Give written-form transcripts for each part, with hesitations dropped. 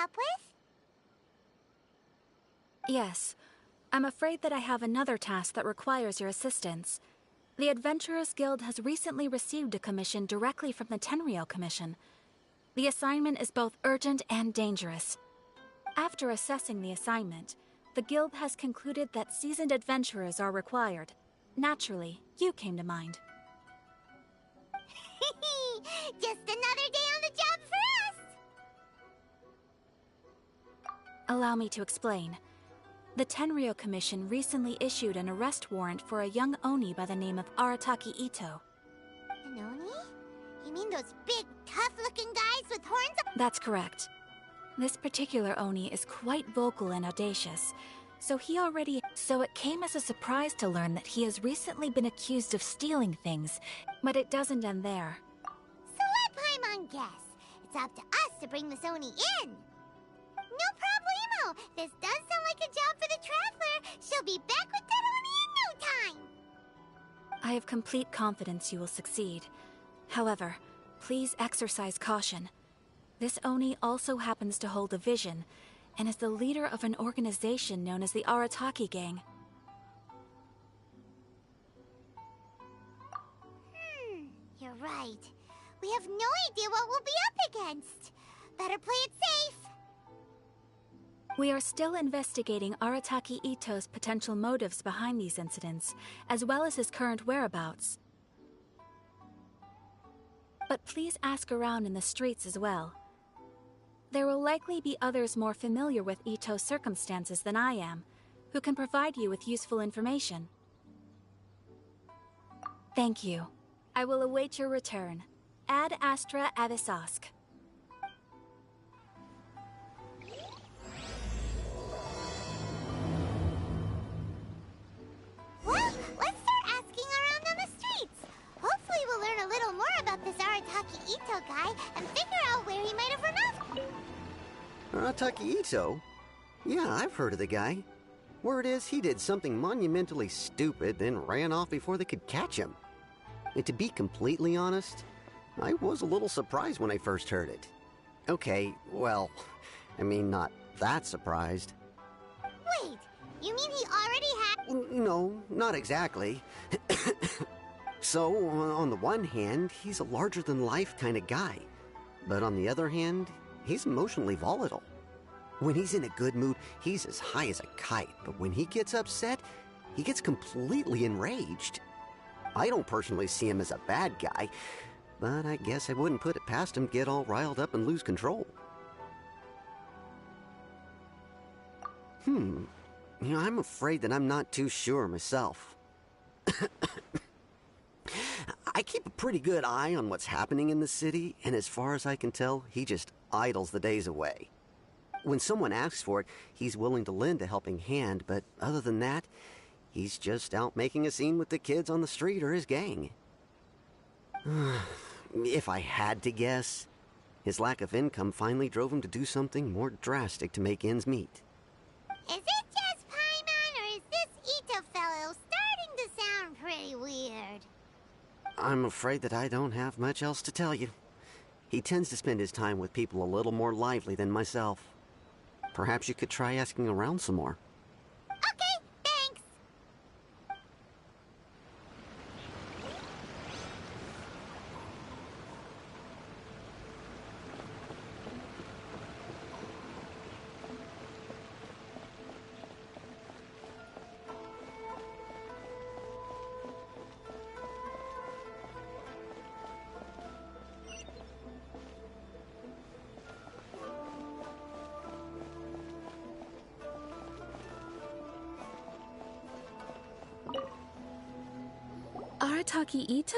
help with? Yes. I'm afraid that I have another task that requires your assistance. The Adventurers Guild has recently received a commission directly from the Tenryou Commission. The assignment is both urgent and dangerous. After assessing the assignment, the Guild has concluded that seasoned adventurers are required. Naturally, you came to mind. Just another day on the job for us! Allow me to explain. The Tenryou Commission recently issued an arrest warrant for a young Oni by the name of Arataki Ito. An Oni? You mean those big, tough-looking guys with horns? That's correct. This particular Oni is quite vocal and audacious, so it came as a surprise to learn that he has recently been accused of stealing things, but it doesn't end there. So let Paimon guess. It's up to us to bring this Oni in. No problemo! This does sound like a job for the Traveler. She'll be back with that Oni in no time! I have complete confidence you will succeed. However, please exercise caution. This Oni also happens to hold a vision, and is the leader of an organization known as the Arataki Gang. You're right. We have no idea what we'll be up against. Better play it safe. We are still investigating Arataki Ito's potential motives behind these incidents, as well as his current whereabouts. But please ask around in the streets as well. There will likely be others more familiar with Ito's circumstances than I am, who can provide you with useful information. Thank you. I will await your return. Ad Astra Avisask. Well, let's start asking around on the streets. Hopefully we'll learn a little more about this Arataki Ito guy and figure out where he might have run off. Arataki Ito? Yeah, I've heard of the guy. Word is he did something monumentally stupid, then ran off before they could catch him. And to be completely honest, I was a little surprised when I first heard it. Okay, well, I mean, not that surprised. Wait, you mean he already had... No, not exactly. So, on the one hand, he's a larger-than-life kind of guy. But on the other hand, he's emotionally volatile. When he's in a good mood, he's as high as a kite. But when he gets upset, he gets completely enraged. I don't personally see him as a bad guy, but I guess I wouldn't put it past him to get all riled up and lose control. I'm afraid that I'm not too sure myself. I keep a pretty good eye on what's happening in the city, and as far as I can tell, he just idles the days away. When someone asks for it, he's willing to lend a helping hand, but other than that, he's just out making a scene with the kids on the street or his gang. If I had to guess, his lack of income finally drove him to do something more drastic to make ends meet. Is it just Paimon, or is this Ito fellow starting to sound pretty weird? I'm afraid that I don't have much else to tell you. He tends to spend his time with people a little more lively than myself. Perhaps you could try asking around some more. Okay, thanks! Arataki Ito?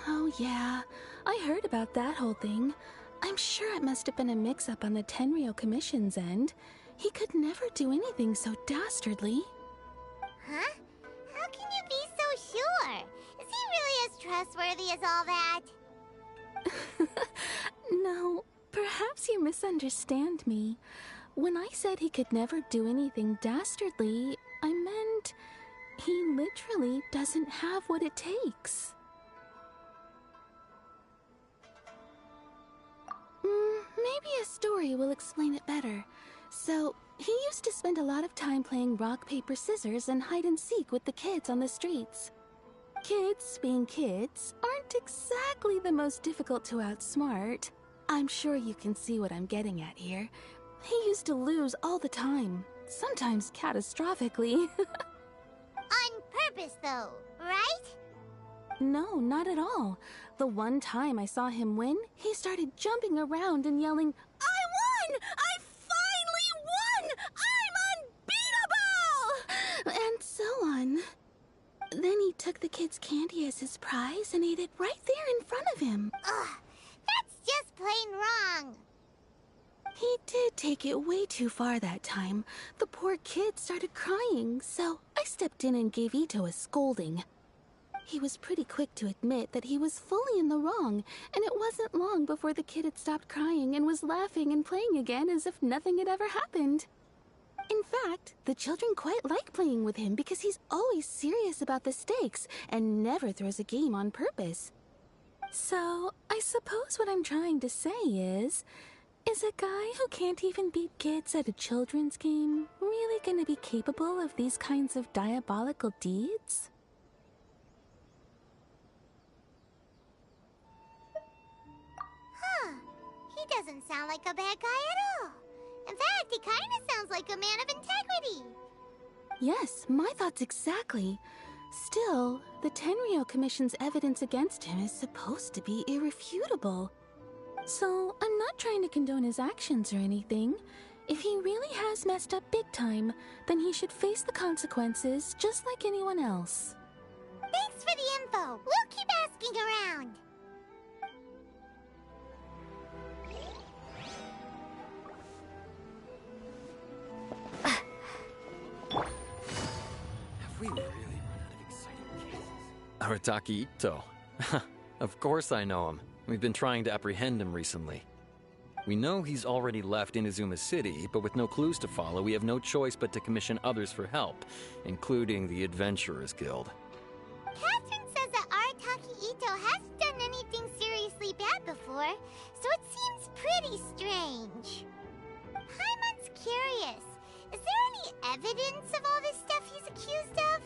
Oh yeah, I heard about that whole thing. I'm sure it must have been a mix-up on the Tenryou Commission's end. He could never do anything so dastardly. Huh? How can you be so sure? Is he really as trustworthy as all that? No, perhaps you misunderstand me. When I said he could never do anything dastardly, I meant he literally doesn't have what it takes. Maybe maybe a story will explain it better. So, he used to spend a lot of time playing rock, paper, scissors and hide and seek with the kids on the streets. Kids, being kids, aren't exactly the most difficult to outsmart. I'm sure you can see what I'm getting at here. He used to lose all the time, sometimes catastrophically. On purpose, though, right? No, not at all. The one time I saw him win, he started jumping around and yelling, "I won! I finally won! I'm unbeatable!" And so on. Then he took the kid's candy as his prize and ate it right there in front of him. Ugh, that's just plain wrong. He did take it way too far that time. The poor kid started crying, so I stepped in and gave Ito a scolding. He was pretty quick to admit that he was fully in the wrong, and it wasn't long before the kid had stopped crying and was laughing and playing again as if nothing had ever happened. In fact, the children quite like playing with him because he's always serious about the stakes and never throws a game on purpose. So, I suppose what I'm trying to say is a guy who can't even beat kids at a children's game really gonna be capable of these kinds of diabolical deeds? Huh. He doesn't sound like a bad guy at all. In fact, he kind of sounds like a man of integrity. Yes, my thoughts exactly. Still, the Tenryou Commission's evidence against him is supposed to be irrefutable. So, I'm not trying to condone his actions or anything. If he really has messed up big time, then he should face the consequences just like anyone else. Thanks for the info. We'll keep asking around. Have we really run out of exciting cases? Arataki Ito. Of course I know him. We've been trying to apprehend him recently. We know he's already left Inazuma City, but with no clues to follow, we have no choice but to commission others for help, including the Adventurers Guild. Catherine says that Arataki Ito hasn't done anything seriously bad before, so it seems pretty strange. Paimon's curious. Is there any evidence of all this stuff he's accused of?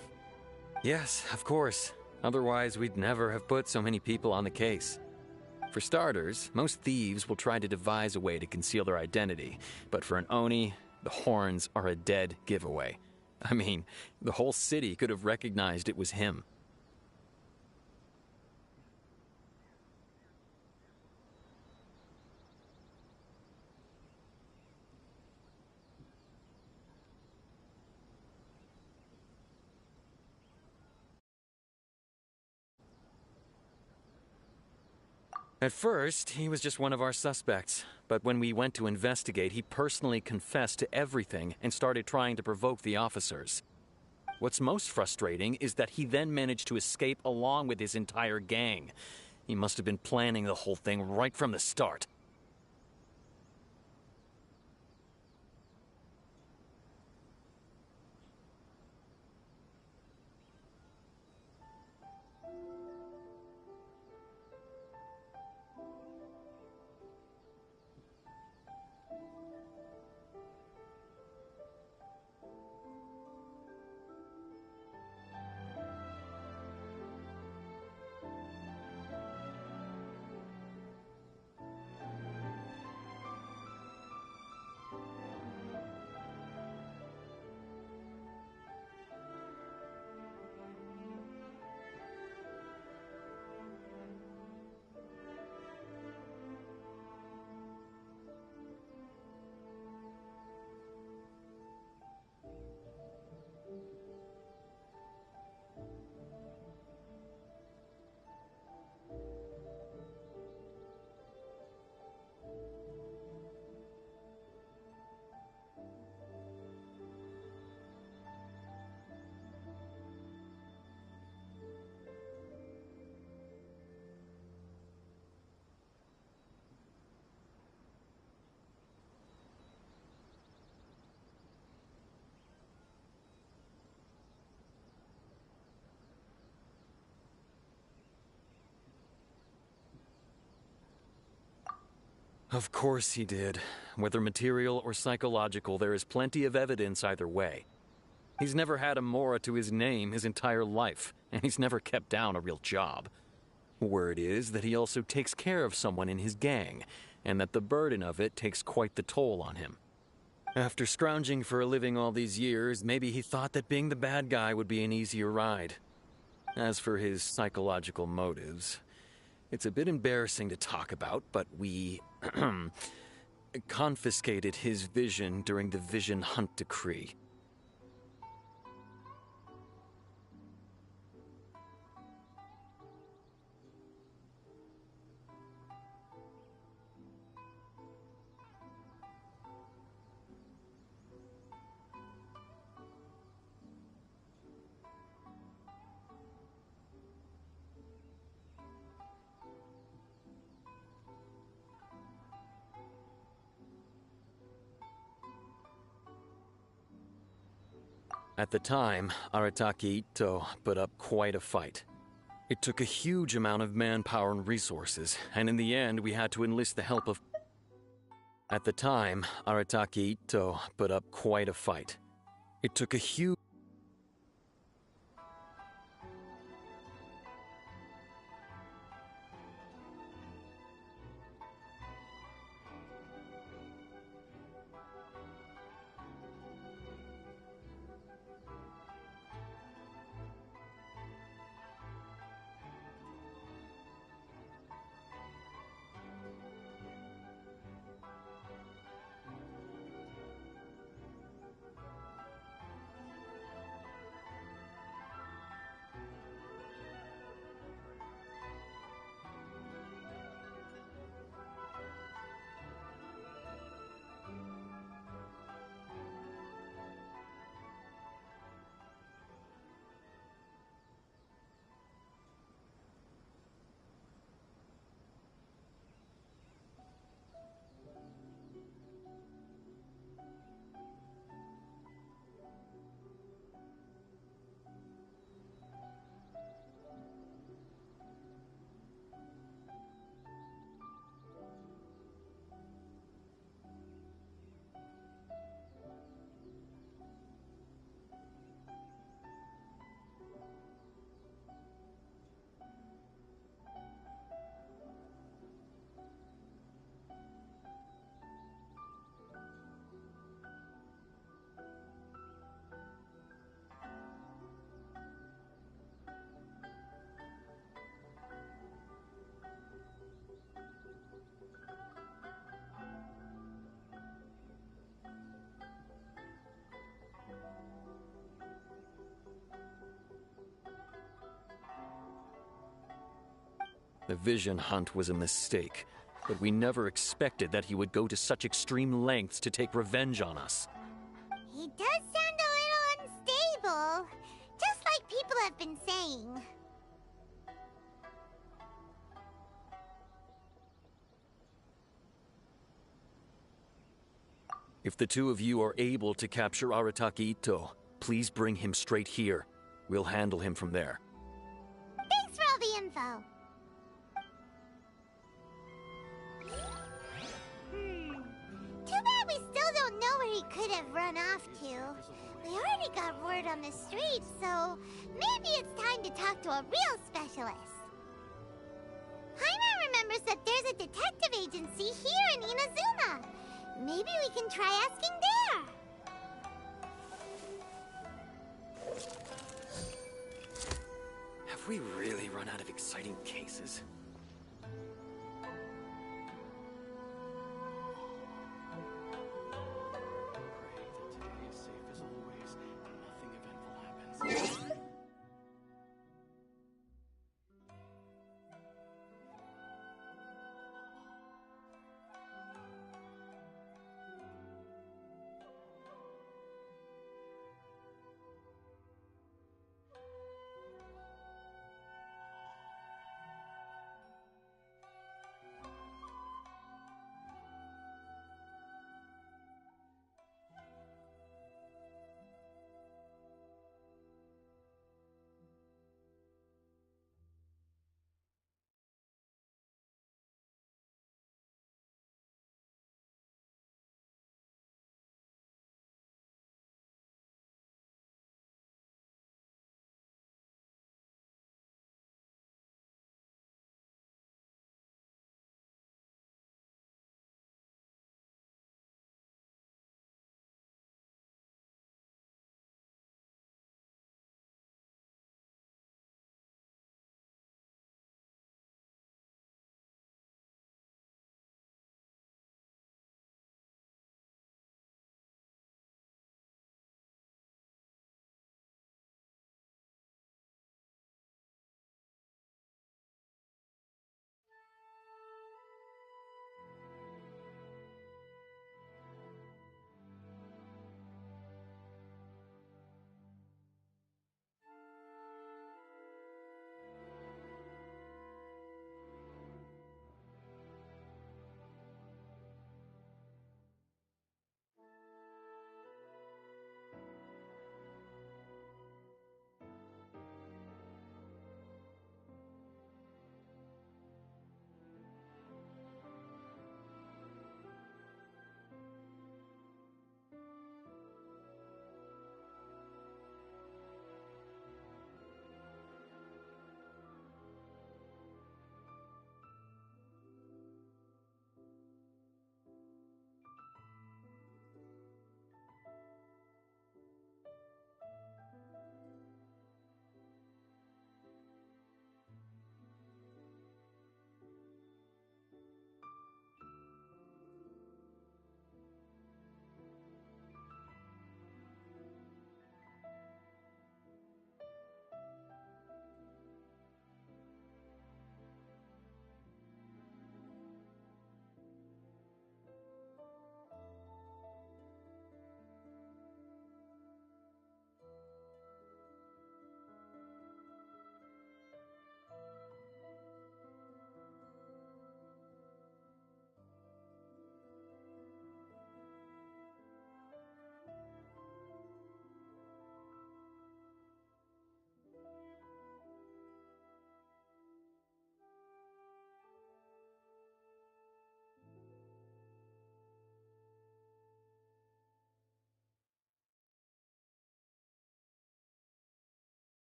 Yes, of course. Otherwise, we'd never have put so many people on the case. For starters, most thieves will try to devise a way to conceal their identity, but for an Oni, the horns are a dead giveaway. I mean, the whole city could have recognized it was him. At first, he was just one of our suspects, but when we went to investigate, he personally confessed to everything and started trying to provoke the officers. What's most frustrating is that he then managed to escape along with his entire gang. He must have been planning the whole thing right from the start. Of course he did. Whether material or psychological, there is plenty of evidence either way. He's never had a Mora to his name his entire life, and he's never kept down a real job. Word is that he also takes care of someone in his gang, and that the burden of it takes quite the toll on him. After scrounging for a living all these years, maybe he thought that being the bad guy would be an easier ride. As for his psychological motives, it's a bit embarrassing to talk about, but we confiscated his vision during the Vision Hunt Decree. At the time, Arataki Itto put up quite a fight. It took a huge amount of manpower and resources, and in the end we had to enlist the help of... At the time, Arataki Itto put up quite a fight. It took a huge... The Vision Hunt was a mistake, but we never expected that he would go to such extreme lengths to take revenge on us. He does sound a little unstable, just like people have been saying. If the two of you are able to capture Arataki Itto, please bring him straight here. We'll handle him from there. Thanks for all the info. Too bad we still don't know where he could have run off to. We already got word on the street, so maybe it's time to talk to a real specialist. Paimon remembers that there's a detective agency here in Inazuma. Maybe we can try asking there. Have we really run out of exciting cases?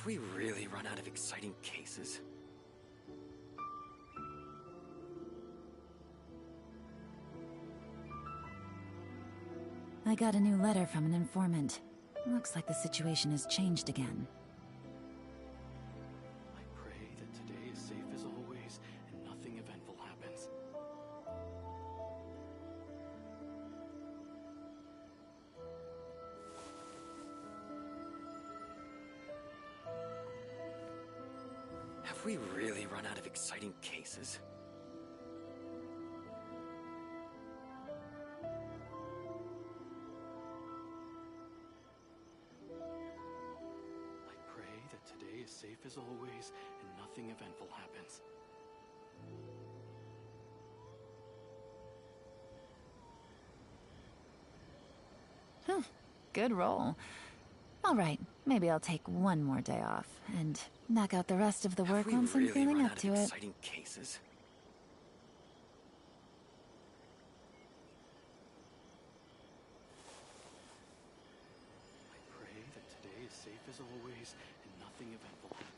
Have we really run out of exciting cases? I got a new letter from an informant. Looks like the situation has changed again. I pray that today is safe as always and nothing eventful happens. Have we really run out of exciting cases? I pray that today is safe as always and nothing eventful happens. Good roll. All right, maybe I'll take one more day off and knock out the rest of the work once I'm feeling up to it. Exciting cases? I pray that today is safe as always and nothing eventful happens.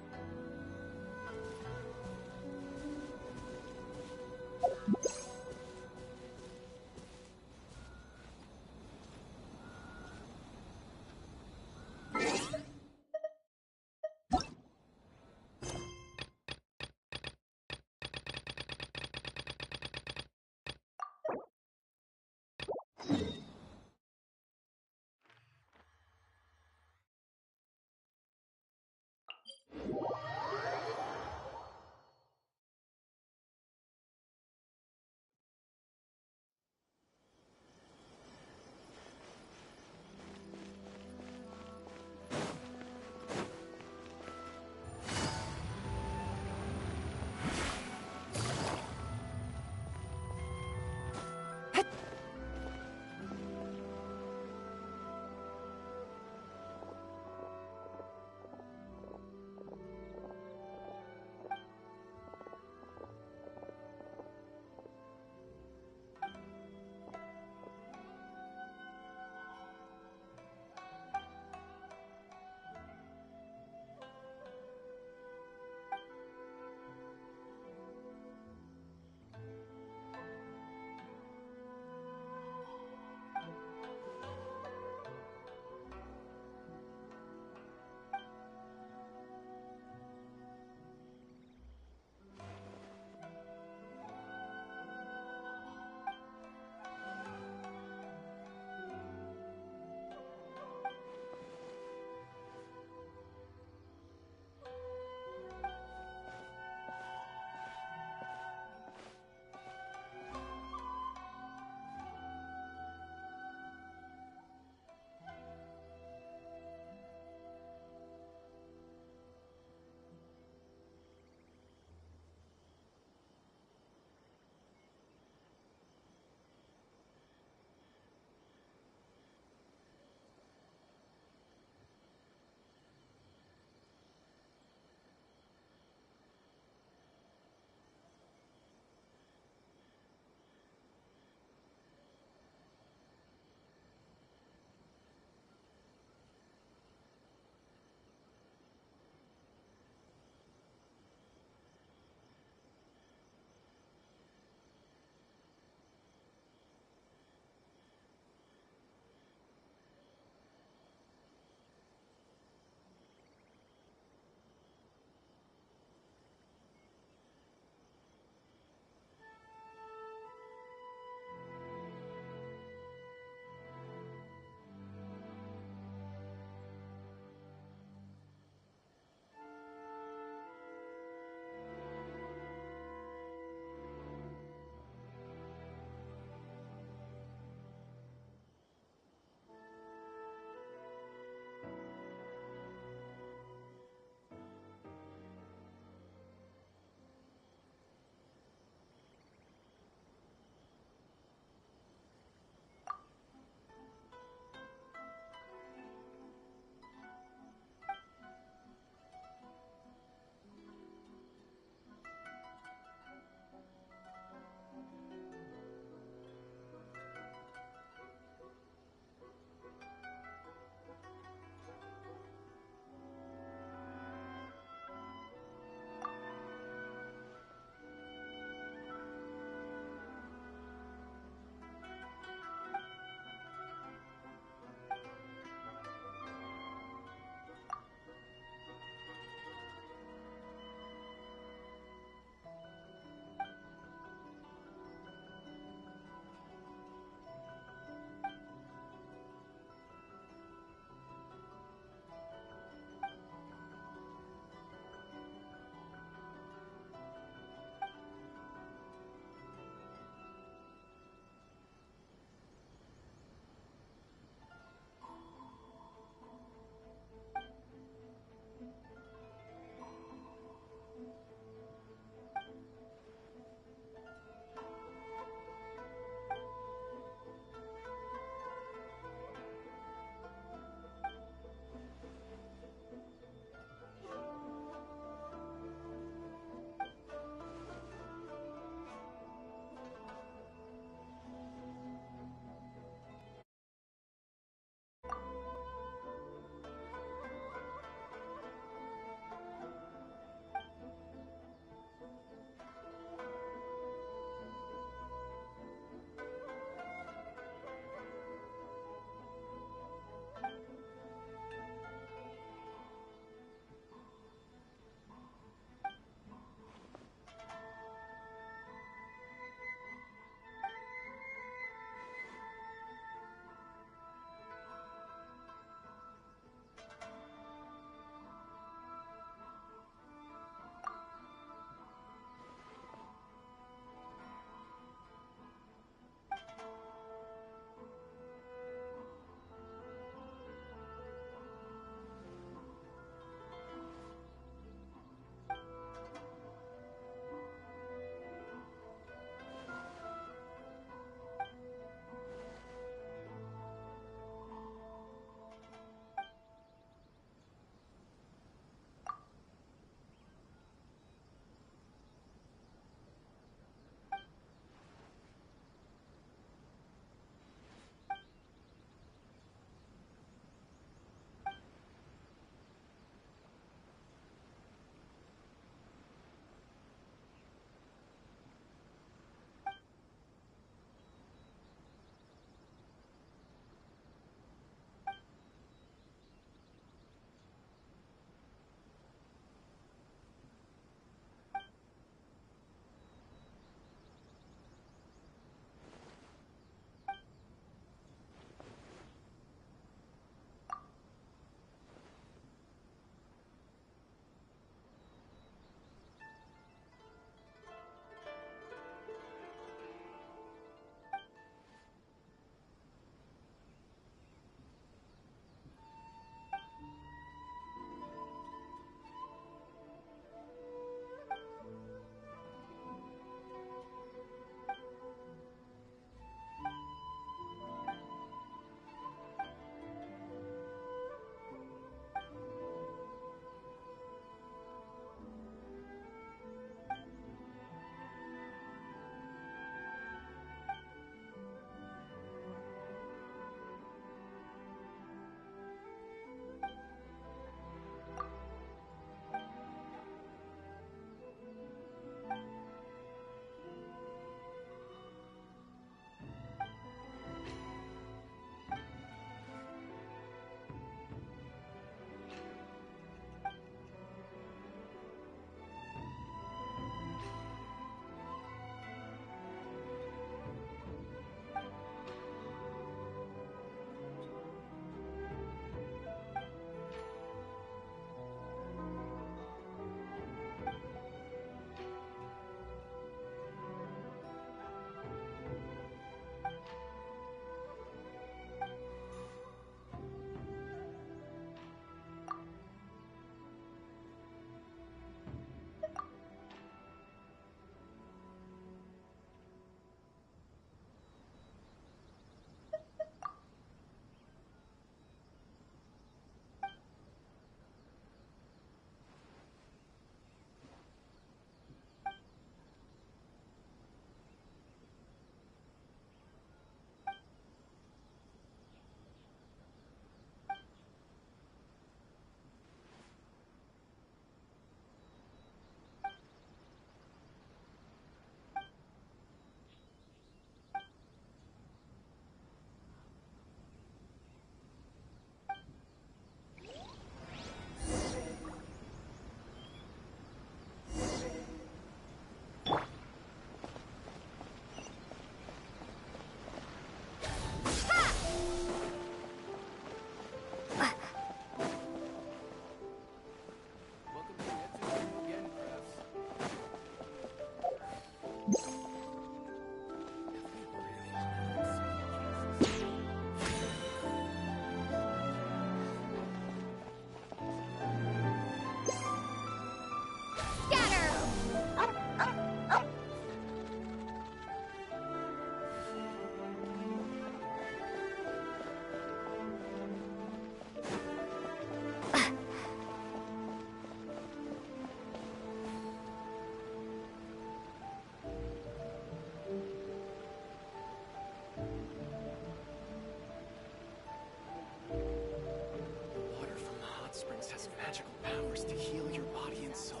powers to heal your body and soul.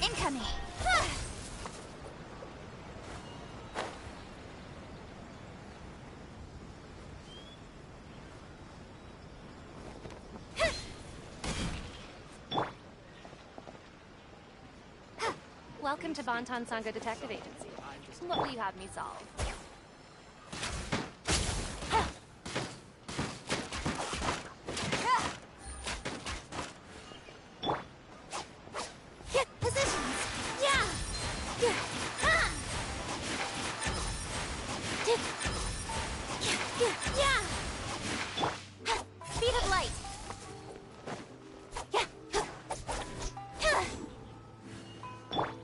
Incoming! Welcome to Bonton Sangha Detective Agency. What will you have me solve? Get positions! Yeah! Yeah! Ha! Yeah! Ha! Speed of light!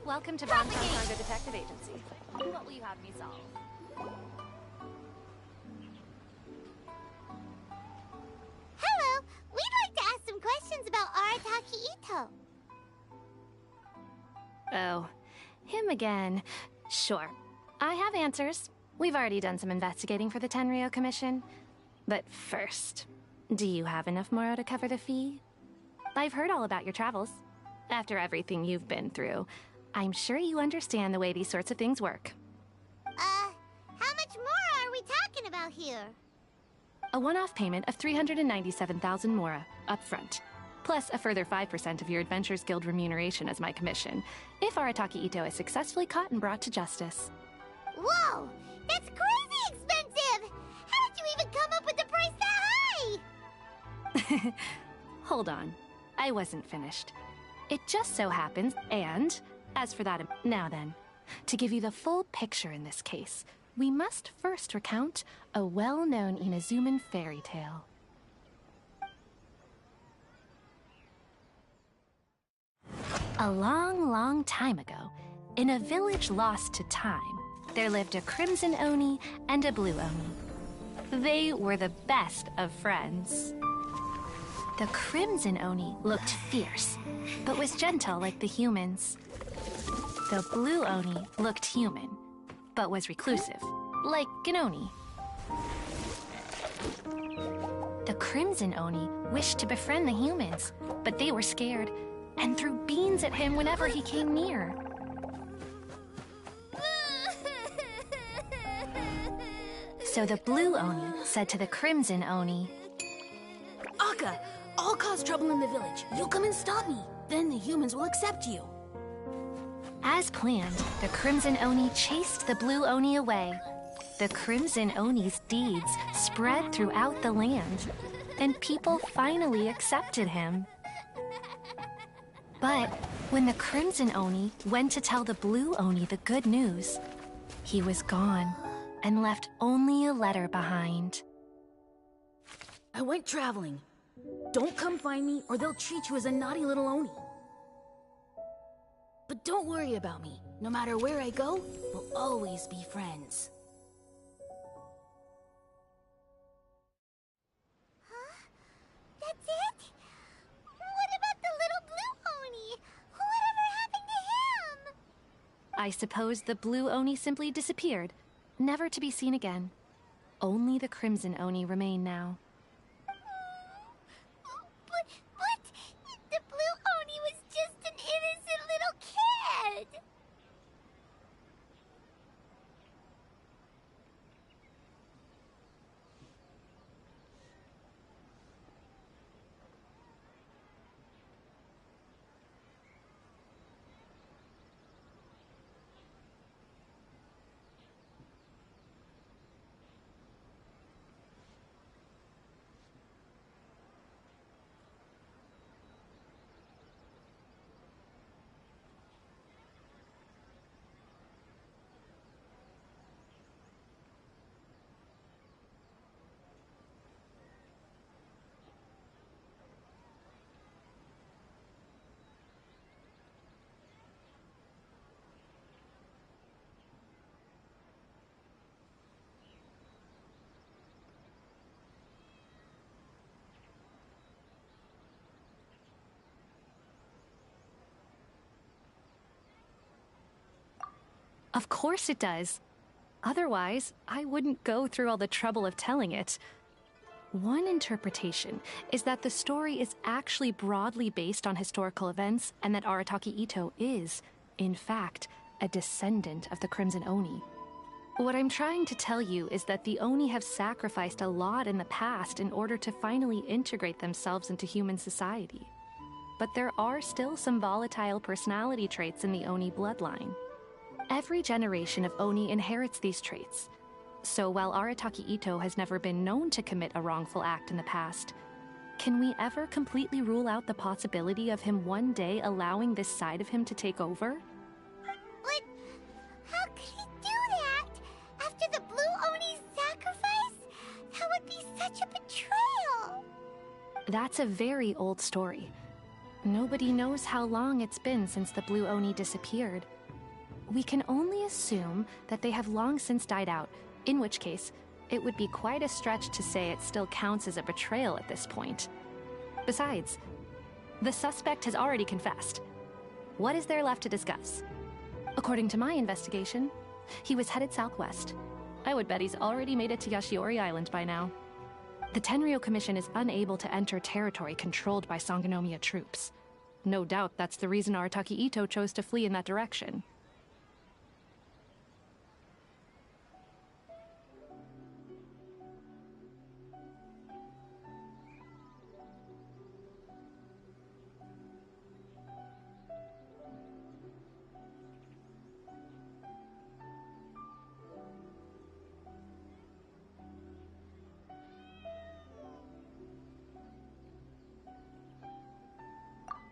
Welcome to Bonton Sangha Detective Agency. What will you have me solve? Hello! We'd like to ask some questions about Arataki Ito. Oh, him again. Sure. I have answers. We've already done some investigating for the Tenryo Commission. But first, do you have enough Moro to cover the fee? I've heard all about your travels. After everything you've been through, I'm sure you understand the way these sorts of things work. How much more are we talking about here? A one-off payment of 397,000 Mora, up front. Plus a further 5% of your Adventurers Guild remuneration as my commission, if Arataki Ito is successfully caught and brought to justice. Whoa! That's crazy expensive! How did you even come up with the price that high? Hold on. I wasn't finished. It just so happens, and as for that, now then, to give you the full picture in this case, we must first recount a well-known Inazuman fairy tale. A long, long time ago, in a village lost to time, there lived a crimson Oni and a blue Oni. They were the best of friends. The crimson Oni looked fierce, but was gentle like the humans. The blue Oni looked human, but was reclusive, like an Oni. The crimson Oni wished to befriend the humans, but they were scared and threw beans at him whenever he came near. So the blue Oni said to the crimson Oni, Akka, I'll cause trouble in the village. You come and stop me. Then the humans will accept you. As planned, the crimson Oni chased the blue Oni away. The crimson Oni's deeds spread throughout the land, and people finally accepted him. But when the crimson Oni went to tell the blue Oni the good news, he was gone and left only a letter behind. I went traveling. Don't come find me or they'll treat you as a naughty little Oni. But don't worry about me. No matter where I go, we'll always be friends. Huh? That's it? What about the little blue Oni? Whatever happened to him? I suppose the blue Oni simply disappeared, never to be seen again. Only the crimson Oni remain now. But the blue Oni was just an innocent little kid. Of course it does. Otherwise, I wouldn't go through all the trouble of telling it. One interpretation is that the story is actually broadly based on historical events and that Arataki Ito is, in fact, a descendant of the Crimson Oni. What I'm trying to tell you is that the Oni have sacrificed a lot in the past in order to finally integrate themselves into human society. But there are still some volatile personality traits in the Oni bloodline. Every generation of Oni inherits these traits. So while Arataki Ito has never been known to commit a wrongful act in the past, can we ever completely rule out the possibility of him one day allowing this side of him to take over? But how could he do that? After the Blue Oni's sacrifice? That would be such a betrayal! That's a very old story. Nobody knows how long it's been since the Blue Oni disappeared. We can only assume that they have long since died out, in which case, it would be quite a stretch to say it still counts as a betrayal at this point. Besides, the suspect has already confessed. What is there left to discuss? According to my investigation, he was headed southwest. I would bet he's already made it to Yashiori Island by now. The Tenryou Commission is unable to enter territory controlled by Sangonomiya troops. No doubt that's the reason Arataki Ito chose to flee in that direction.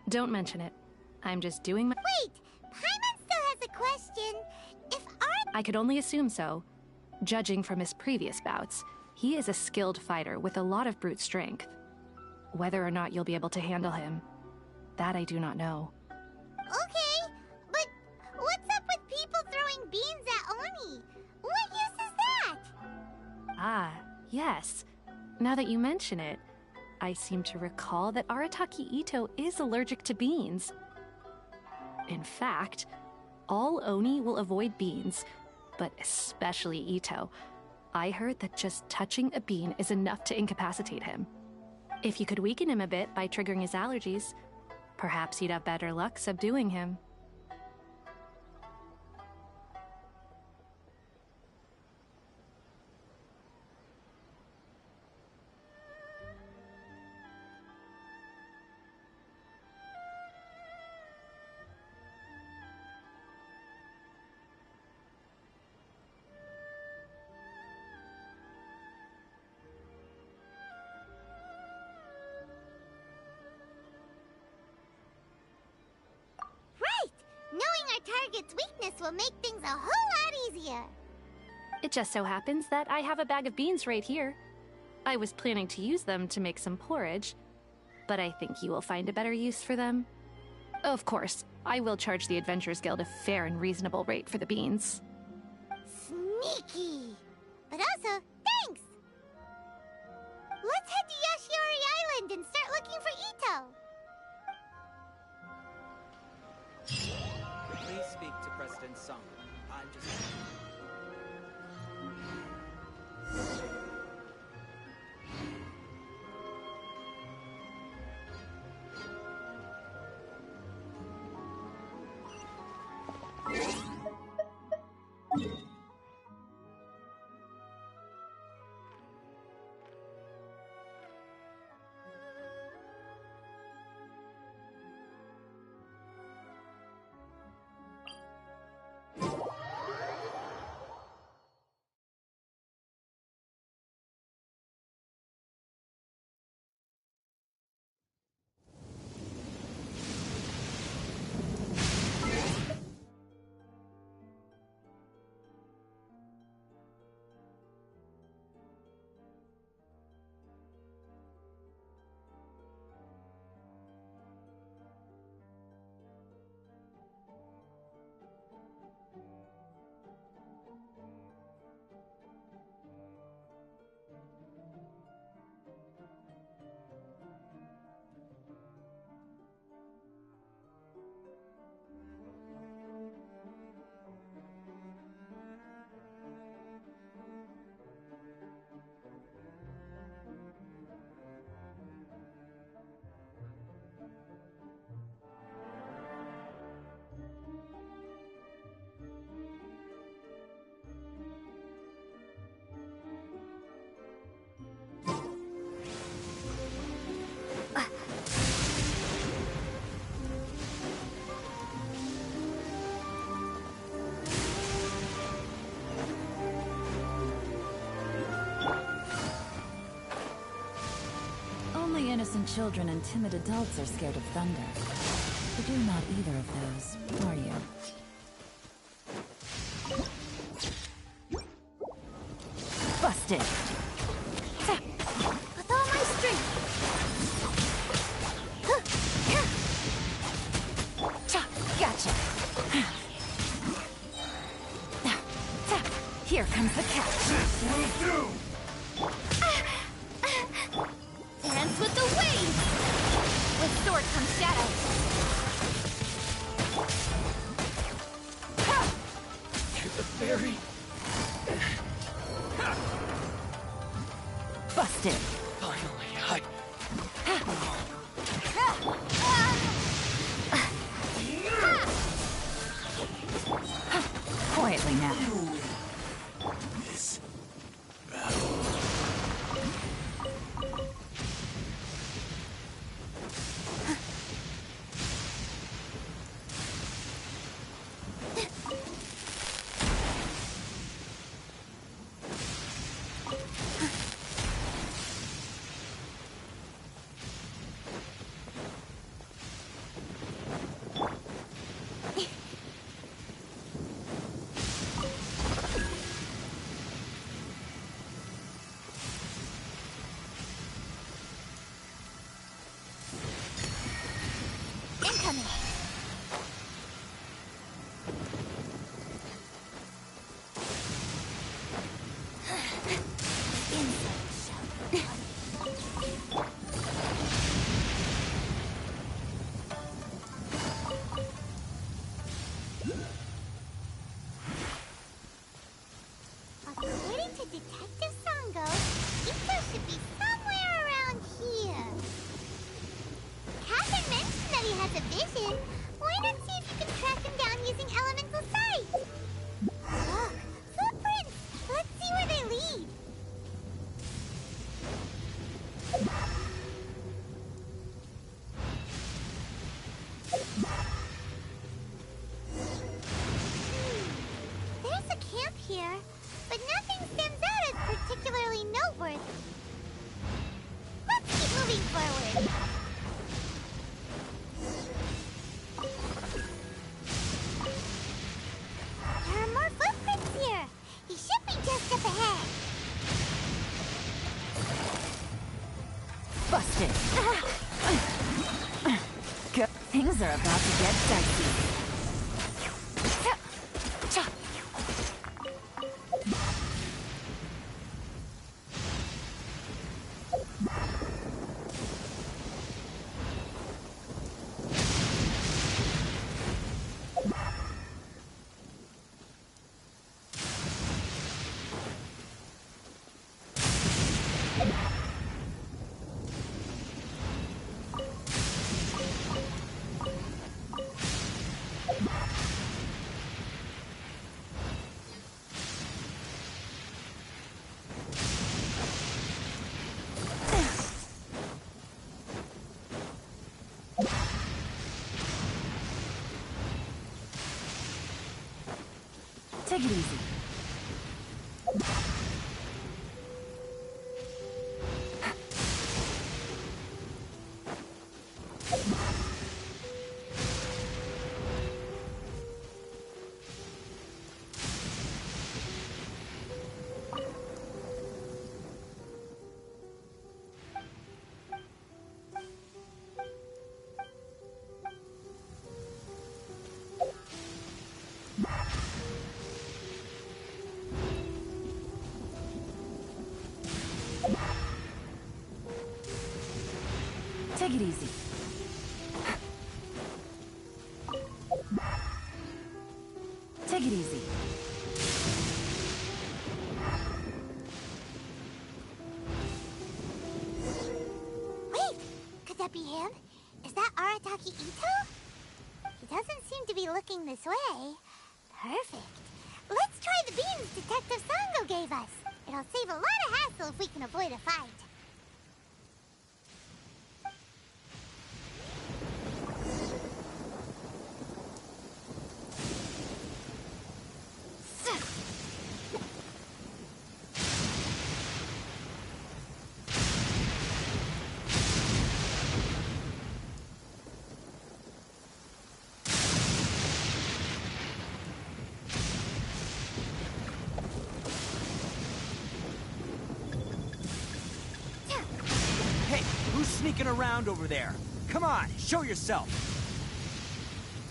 Don't mention it. I'm just doing my— Wait! Paimon still has a question. If I could only assume so. Judging from his previous bouts, he is a skilled fighter with a lot of brute strength. Whether or not you'll be able to handle him, that I do not know. Okay, but what's up with people throwing beans at Oni? What use is that? Ah, yes. Now that you mention it, I seem to recall that Arataki Ito is allergic to beans. In fact, all Oni will avoid beans, but especially Ito. I heard that just touching a bean is enough to incapacitate him. If you could weaken him a bit by triggering his allergies, perhaps you'd have better luck subduing him. Knowing our target's weakness will make things a whole lot easier. It just so happens that I have a bag of beans right here. I was planning to use them to make some porridge, but I think you will find a better use for them. Of course, I will charge the Adventurers Guild a fair and reasonable rate for the beans. Sneaky! But also, thanks! Let's head to Yashiori Island and start looking for Ito! Please speak to President Sung. I'm just... innocent children and timid adults are scared of thunder. But you're not either of those, are you? Busted! With all my strength! Gotcha! Here comes the catch! Dance with the waves! With sword comes shadow! Get the berry. Busted! Finally, Quietly now. This battle. Incoming! According to Detective Sango, Ito should be somewhere around here. Catherine mentioned that he has a vision. Why not see if you can track him down using elemental sight? Look, footprints! Let's see where they lead. There's a camp here, but nothing stands out as particularly noteworthy. Let's keep moving forward. There are more footprints here. He should be just up ahead. Busted! Things are about to get dicey. Take it easy. Take it easy. Take it easy. Wait! Could that be him? Is that Arataki Ito? He doesn't seem to be looking this way. Perfect. Let's try the beans Detective Sango gave us. It'll save a lot of hassle if we can avoid a fight. sneaking around over there? Come on, show yourself.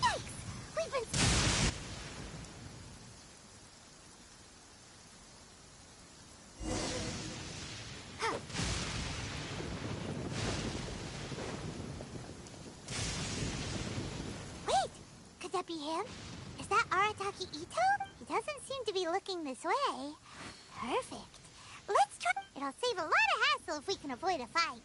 Yikes! We've been... Wait! Could that be him? Is that Arataki Ito? He doesn't seem to be looking this way. Perfect. Let's try... It'll save a lot of hassle if we can avoid a fight.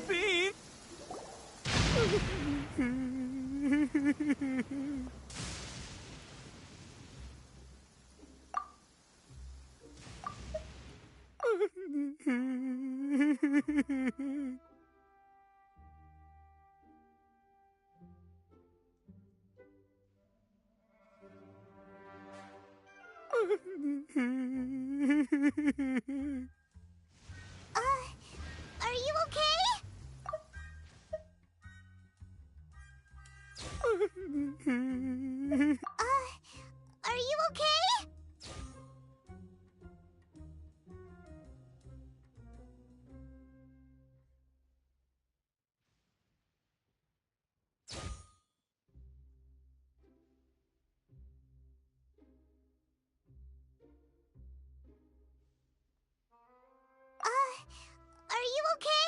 Bean! Are you okay? Are you okay? Are you okay?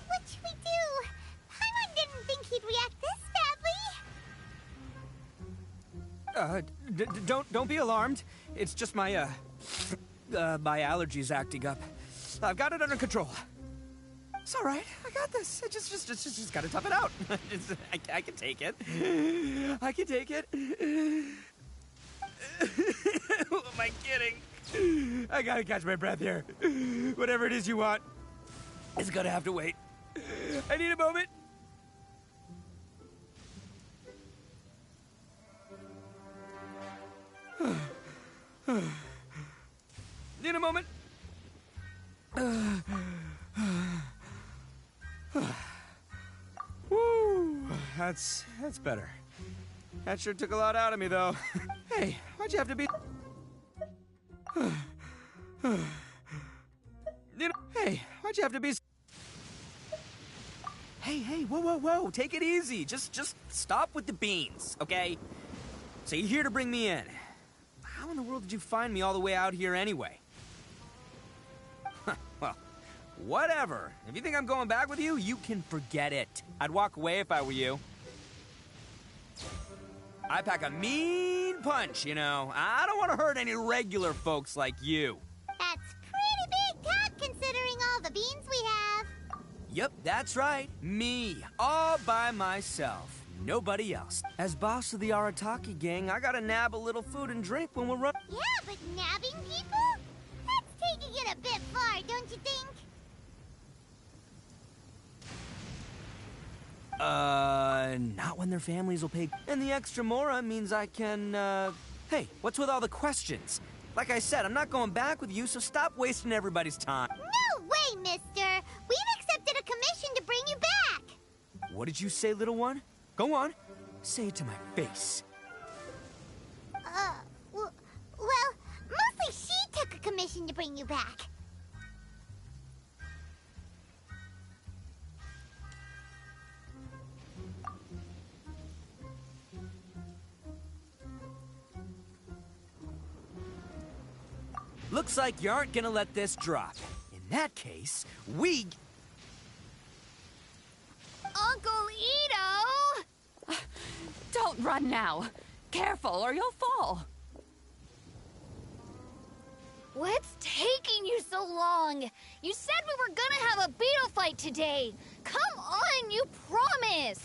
What should we do? Paimon didn't think he'd react this badly. Don't be alarmed. It's just my, my allergies acting up. I've got it under control. It's all right. I got this. I just gotta tough it out. I can take it. I can take it. Who am I kidding? I gotta catch my breath here. Whatever it is you want, it's gonna have to wait. I need a moment. Need a moment. Woo, that's better. That sure took a lot out of me, though. Hey, why'd you have to be... Hey, why'd you have to be... Hey, whoa, take it easy. Just stop with the beans, okay? So you're here to bring me in. How in the world did you find me all the way out here anyway? Well, whatever. If you think I'm going back with you, you can forget it. I'd walk away if I were you. I pack a mean punch, you know. I don't want to hurt any regular folks like you. That's pretty big talk considering all the beans we have. Yep, that's right. Me, all by myself. Nobody else. As boss of the Arataki gang, I gotta nab a little food and drink when we're running. Yeah, but nabbing people? That's taking it a bit far, don't you think? Not when their families will pay. And the extra mora means I can, Hey, what's with all the questions? Like I said, I'm not going back with you, so stop wasting everybody's time. No way, mister! We've accepted a commission to bring you back! What did you say, little one? Go on. Say it to my face. Well, mostly she took a commission to bring you back. Looks like you aren't gonna let this drop. In that case, we... Uncle Ito! Don't run now. Careful or you'll fall. What's taking you so long? You said we were gonna have a beetle fight today. Come on, you promised.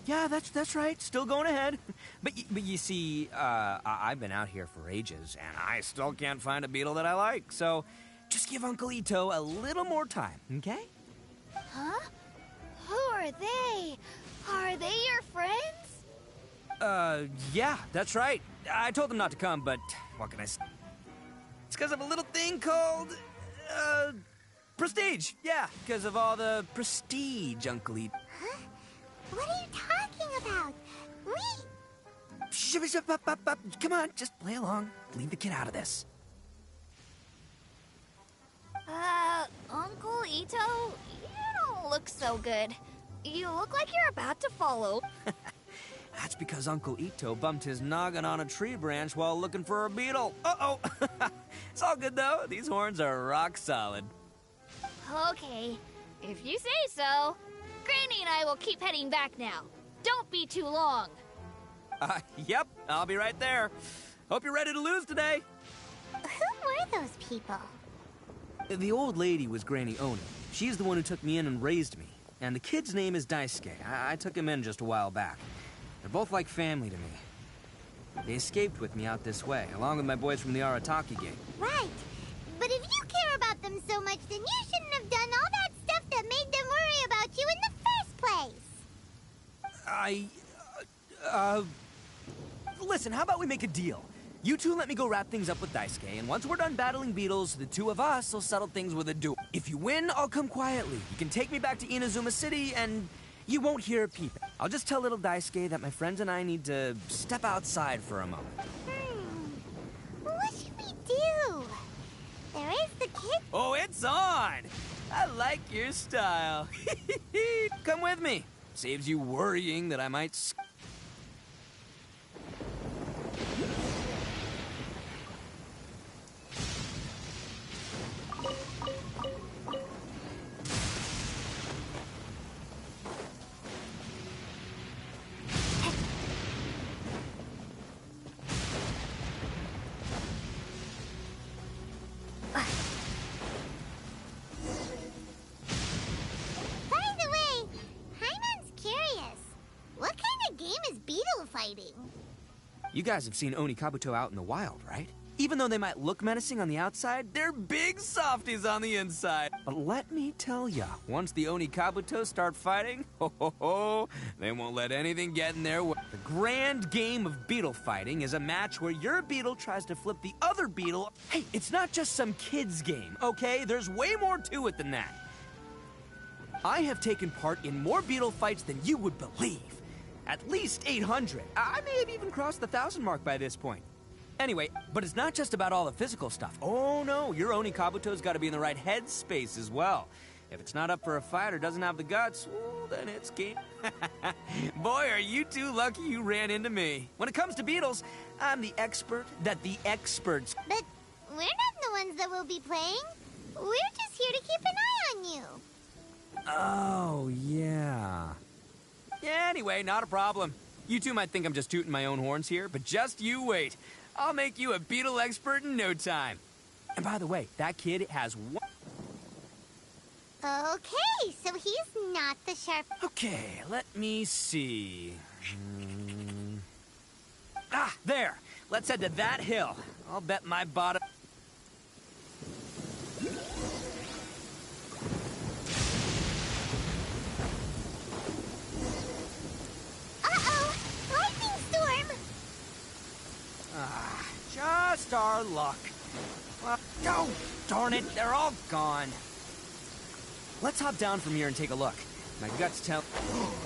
Yeah, that's right. Still going ahead. But you see, I've been out here for ages, and I still can't find a beetle that I like. So, just give Uncle Ito a little more time, okay? Huh? Who are they? Are they your friends? Yeah, that's right. I told them not to come, but what can I say? It's because of a little thing called, prestige. Yeah, because of all the prestige, Uncle Ito. Huh? What are you talking about? Come on, just play along. Leave the kid out of this. Uncle Ito, you don't look so good. You look like you're about to fall over. That's because Uncle Ito bumped his noggin on a tree branch while looking for a beetle. Uh-oh. It's all good, though. These horns are rock solid. Okay, if you say so. Granny and I will keep heading back now. Don't be too long. Yep, I'll be right there. Hope you're ready to lose today. Who were those people? The old lady was Granny Oni. She's the one who took me in and raised me. And the kid's name is Daisuke. I took him in just a while back. They're both like family to me. They escaped with me out this way, along with my boys from the Arataki gang. Right. But if you care about them so much, then you shouldn't have done all that stuff that made them worry about you in the first place. Listen, how about we make a deal? You two let me go wrap things up with Daisuke, and once we're done battling beetles, the two of us will settle things with a duel. If you win, I'll come quietly. You can take me back to Inazuma City, and you won't hear a peep. I'll just tell little Daisuke that my friends and I need to step outside for a moment. What should we do? There is the kid. Oh, it's on! I like your style. Come with me. Saves you worrying that I might... You guys have seen Oni Kabuto out in the wild, right? Even though they might look menacing on the outside, they're big softies on the inside. But let me tell ya, once the Oni Kabuto start fighting, they won't let anything get in their way. The grand game of beetle fighting is a match where your beetle tries to flip the other beetle. Hey, it's not just some kid's game, okay? There's way more to it than that. I have taken part in more beetle fights than you would believe. At least 800. I may have even crossed the 1,000 mark by this point. Anyway, but it's not just about all the physical stuff. Oh no, your Oni Kabuto's got to be in the right headspace as well. If it's not up for a fight or doesn't have the guts, well, then it's game. Boy, are you two lucky you ran into me. When it comes to beetles, I'm the expert that the experts... But we're not the ones that will be playing. We're just here to keep an eye on you. Oh, yeah. Yeah, anyway, not a problem. You two might think I'm just tooting my own horns here, but just you wait. I'll make you a beetle expert in no time. And by the way, that kid has one... Okay, so he's not the sharp... Okay, let me see. There. Let's head to that hill. I'll bet my bottom... Uh-oh! Lightning storm! Just our luck. Well, no, darn it, they're all gone. Let's hop down from here and take a look. My guts tell...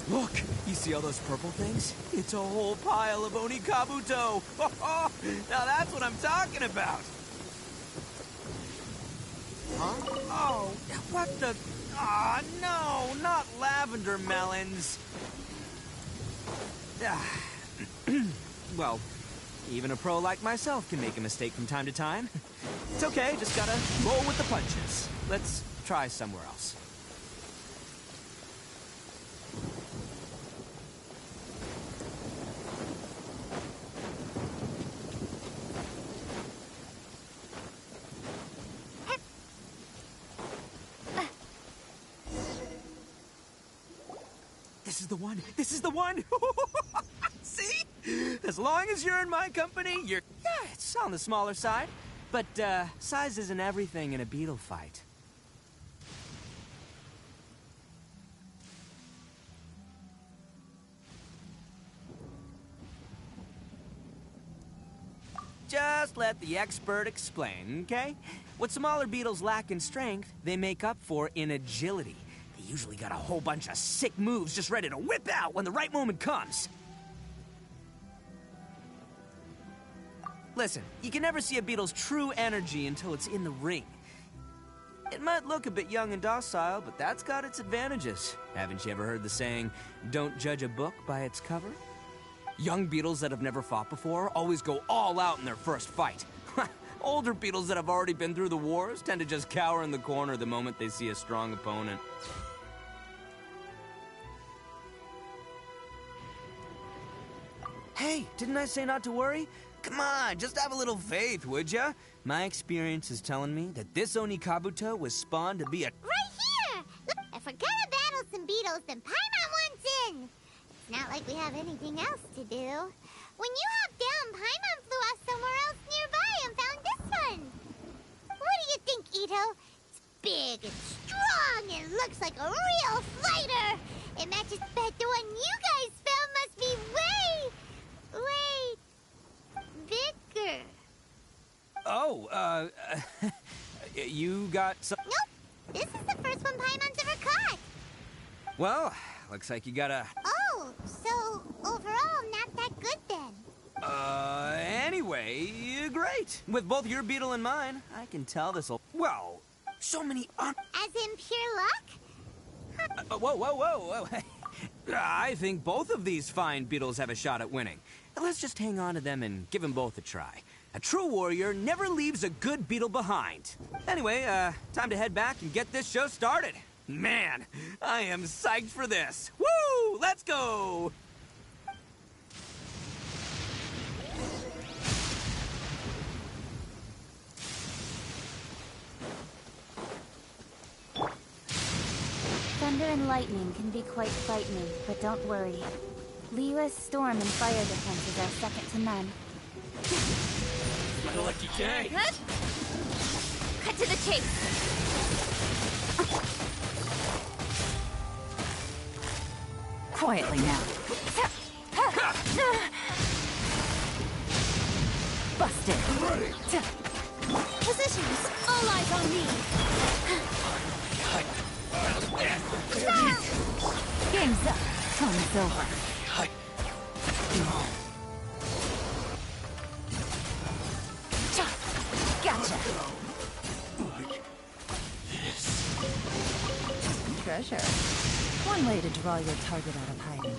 Look! You see all those purple things? It's a whole pile of Oni Kabuto! Now that's what I'm talking about! Huh? Oh, what the... Ah, no! Not lavender melons! Well, even a pro like myself can make a mistake from time to time. It's okay, just gotta roll with the punches. Let's try somewhere else. This is the one! This is the one! See? As long as you're in my company, you're... Yeah, it's on the smaller side. But, size isn't everything in a beetle fight. Just let the expert explain, okay? What smaller beetles lack in strength, they make up for in agility. They usually got a whole bunch of sick moves just ready to whip out when the right moment comes. Listen, you can never see a beetle's true energy until it's in the ring. It might look a bit young and docile, but that's got its advantages. Haven't you ever heard the saying, don't judge a book by its cover? Young beetles that have never fought before always go all out in their first fight. Older beetles that have already been through the wars tend to just cower in the corner the moment they see a strong opponent. Hey, didn't I say not to worry? Come on, just have a little faith, would ya? My experience is telling me that this Oni Kabuto was spawned to be a... Right here! Look, if we're gonna battle some beetles, then Paimon wants in! It's not like we have anything else to do. When you hopped down, Paimon flew off somewhere else nearby and found this one. What do you think, Ito? It's big and strong and looks like a real fighter! It matches bet the one you guys found must be way bigger. Oh, you got some... Nope. This is the first one Paimon's ever caught. Well, looks like you got a... Oh, so overall not that good then. Anyway, great. With both your beetle and mine, I can tell this'll... Well, so many... As in pure luck? Whoa. I think both of these fine beetles have a shot at winning. Let's just hang on to them and give them both a try. A true warrior never leaves a good beetle behind. Anyway, time to head back and get this show started. Man, I am psyched for this. Woo! Let's go! Thunder and lightning can be quite frightening, but don't worry. Liwa's storm and fire defenses are second to none. My lucky day! Cut to the chase! Quietly now. Busted. Positions! All eyes on me! Game's up. Time's over. Gotcha. Treasure. One way to draw your target out of hiding.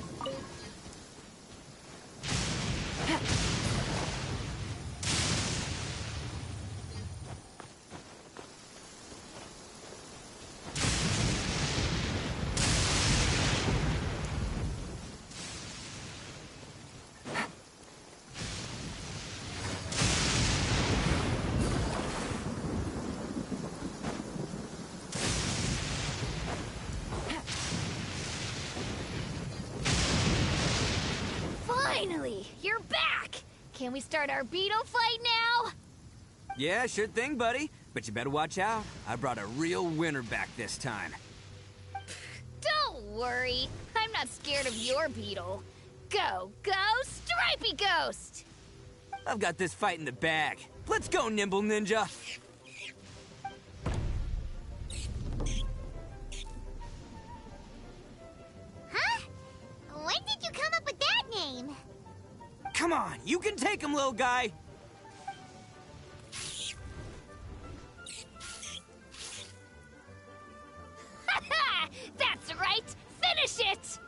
Finally! You're back! Can we start our beetle fight now? Yeah, sure thing, buddy. But you better watch out. I brought a real winner back this time. Don't worry. I'm not scared of your beetle. Go, Stripey Ghost! I've got this fight in the bag. Let's go, Nimble Ninja! Huh? When did you come up with that name? Come on, you can take him, little guy! That's right! Finish it!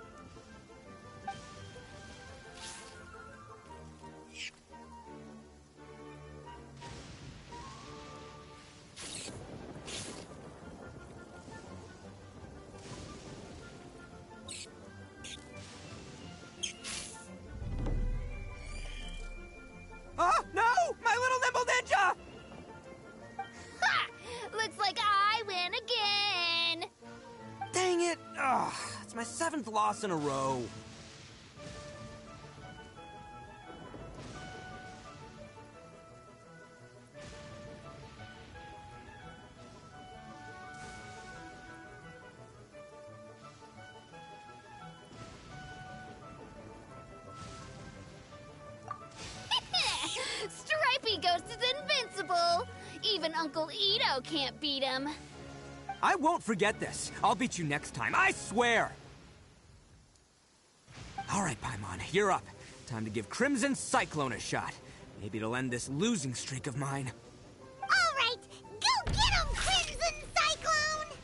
Oh, no! My little Nimble Ninja! Ha! Looks like I win again! Dang it! Ugh, it's my 7th loss in a row. Stripey Ghost is invincible! Even Uncle Ito can't beat him. I won't forget this. I'll beat you next time, I swear! Alright, Paimon, you're up. Time to give Crimson Cyclone a shot. Maybe it'll end this losing streak of mine. Alright, go get him, Crimson Cyclone!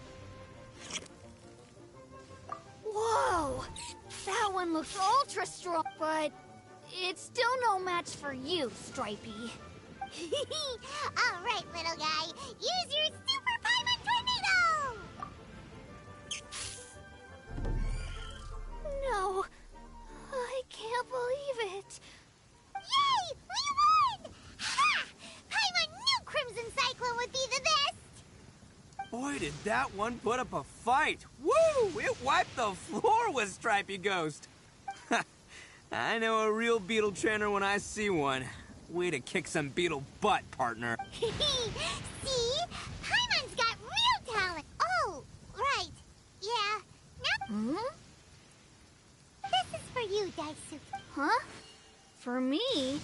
Whoa! That one looks ultra strong, but it's still no match for you, Stripey. Alright, little guy, use your Super Paimon Tornado! No, I can't believe it. Yay! We won! Ha! Paimon knew Crimson Cyclone would be the best! Boy, did that one put up a fight! Woo! It wiped the floor with Stripey Ghost! I know a real beetle trainer when I see one. Way to kick some beetle butt, partner. See? Paimon's got real talent! Oh, right. Yeah. Now, this is for you, Daisuke. Huh? For me?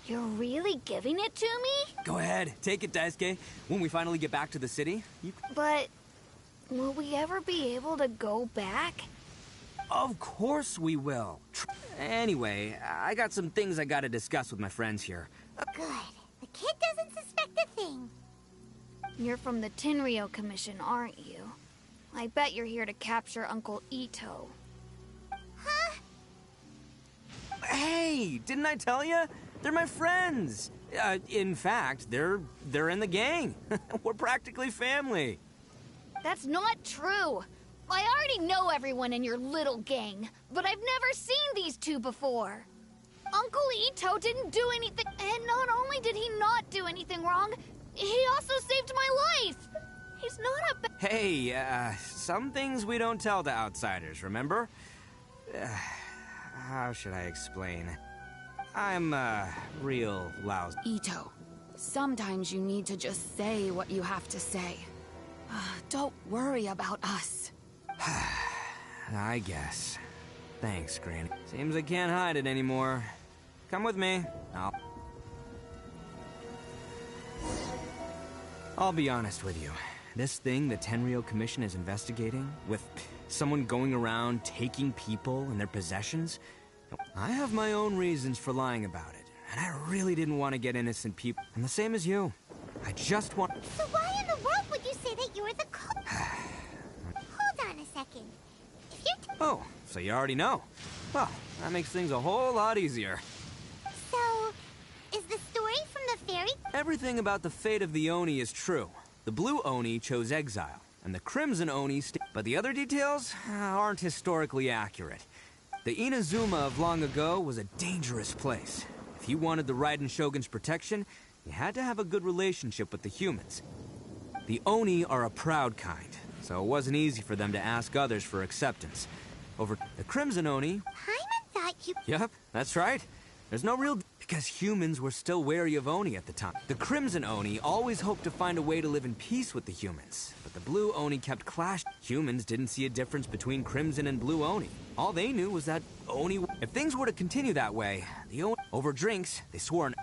You're really giving it to me? Go ahead, take it, Daisuke. When we finally get back to the city, you... But will we ever be able to go back? Of course we will. Anyway, I got some things I gotta discuss with my friends here. Good. The kid doesn't suspect a thing. You're from the Tenryo Commission, aren't you? I bet you're here to capture Uncle Ito. Huh? Hey, didn't I tell you? They're my friends. In fact, they're in the gang. We're practically family. That's not true. I already know everyone in your little gang, but I've never seen these two before. Uncle Ito didn't do anything, and not only did he not do anything wrong, he also saved my life. He's not a Hey, some things we don't tell to outsiders, remember? How should I explain? I'm, real lousy. Ito, sometimes you need to just say what you have to say. Don't worry about us. I guess. Thanks, Granny. Seems I can't hide it anymore. Come with me. I'll be honest with you. This thing the Tenryo Commission is investigating, with someone going around taking people and their possessions, I have my own reasons for lying about it, and I really didn't want to get innocent people. And the same as you. I just want... So why in the world would you say that you were the Hold on a second. If you're... Oh, so you already know. Well, that makes things a whole lot easier. So, is the story from the fairy... Everything about the fate of the Oni is true. The Blue Oni chose exile, and the Crimson Oni but the other details aren't historically accurate. The Inazuma of long ago was a dangerous place. If you wanted the Raiden Shogun's protection, you had to have a good relationship with the humans. The Oni are a proud kind, so it wasn't easy for them to ask others for acceptance. Over the Crimson Oni... Paimon thought you... Yep, that's right. There's no real... Because humans were still wary of Oni at the time. The Crimson Oni always hoped to find a way to live in peace with the humans, but the Blue Oni kept clashing. Humans didn't see a difference between Crimson and Blue Oni. All they knew was that Oni... If things were to continue that way, the Oni... Over drinks, they swore an...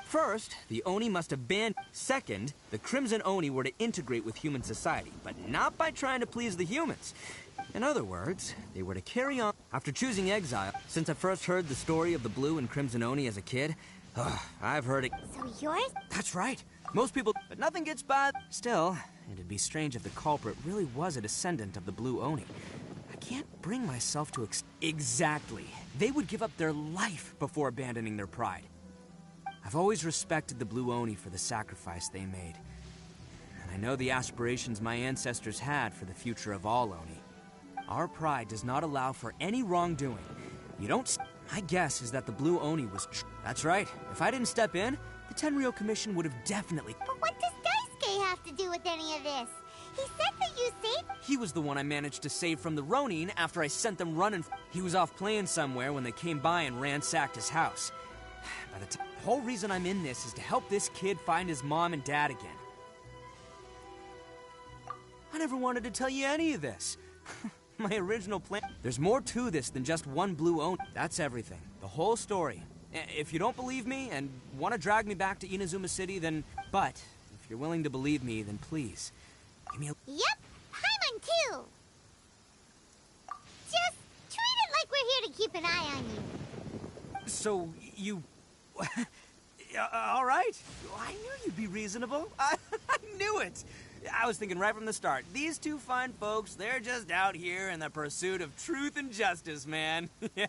First, the Oni must abandon... Second, the Crimson Oni were to integrate with human society, but not by trying to please the humans. In other words, they were to carry on... After choosing exile, since I first heard the story of the Blue and Crimson Oni as a kid, I've heard it... So yours? That's right. Most people... But nothing gets by... Still, it'd be strange if the culprit really was a descendant of the Blue Oni. I can't bring myself to... Exactly. They would give up their life before abandoning their pride. I've always respected the Blue Oni for the sacrifice they made. And I know the aspirations my ancestors had for the future of all Oni. Our pride does not allow for any wrongdoing. You don't... My guess is that the Blue Oni was... That's right. If I didn't step in, the Tenryou Commission would have definitely... But what does Daisuke have to do with any of this? He said that you saved... He was the one I managed to save from the Ronin after I sent them running... He was off playing somewhere when they came by and ransacked his house. By the time... The whole reason I'm in this is to help this kid find his mom and dad again. I never wanted to tell you any of this. My original plan... There's more to this than just one Blue Oni. That's everything. The whole story. If you don't believe me and want to drag me back to Inazuma City, then... But, if you're willing to believe me, then please, give me a... Yep, Paimon too! Just treat it like we're here to keep an eye on you. So, you... All right. I knew you'd be reasonable. I knew it. I was thinking right from the start. These two fine folks, they're just out here in the pursuit of truth and justice, man. Yeah,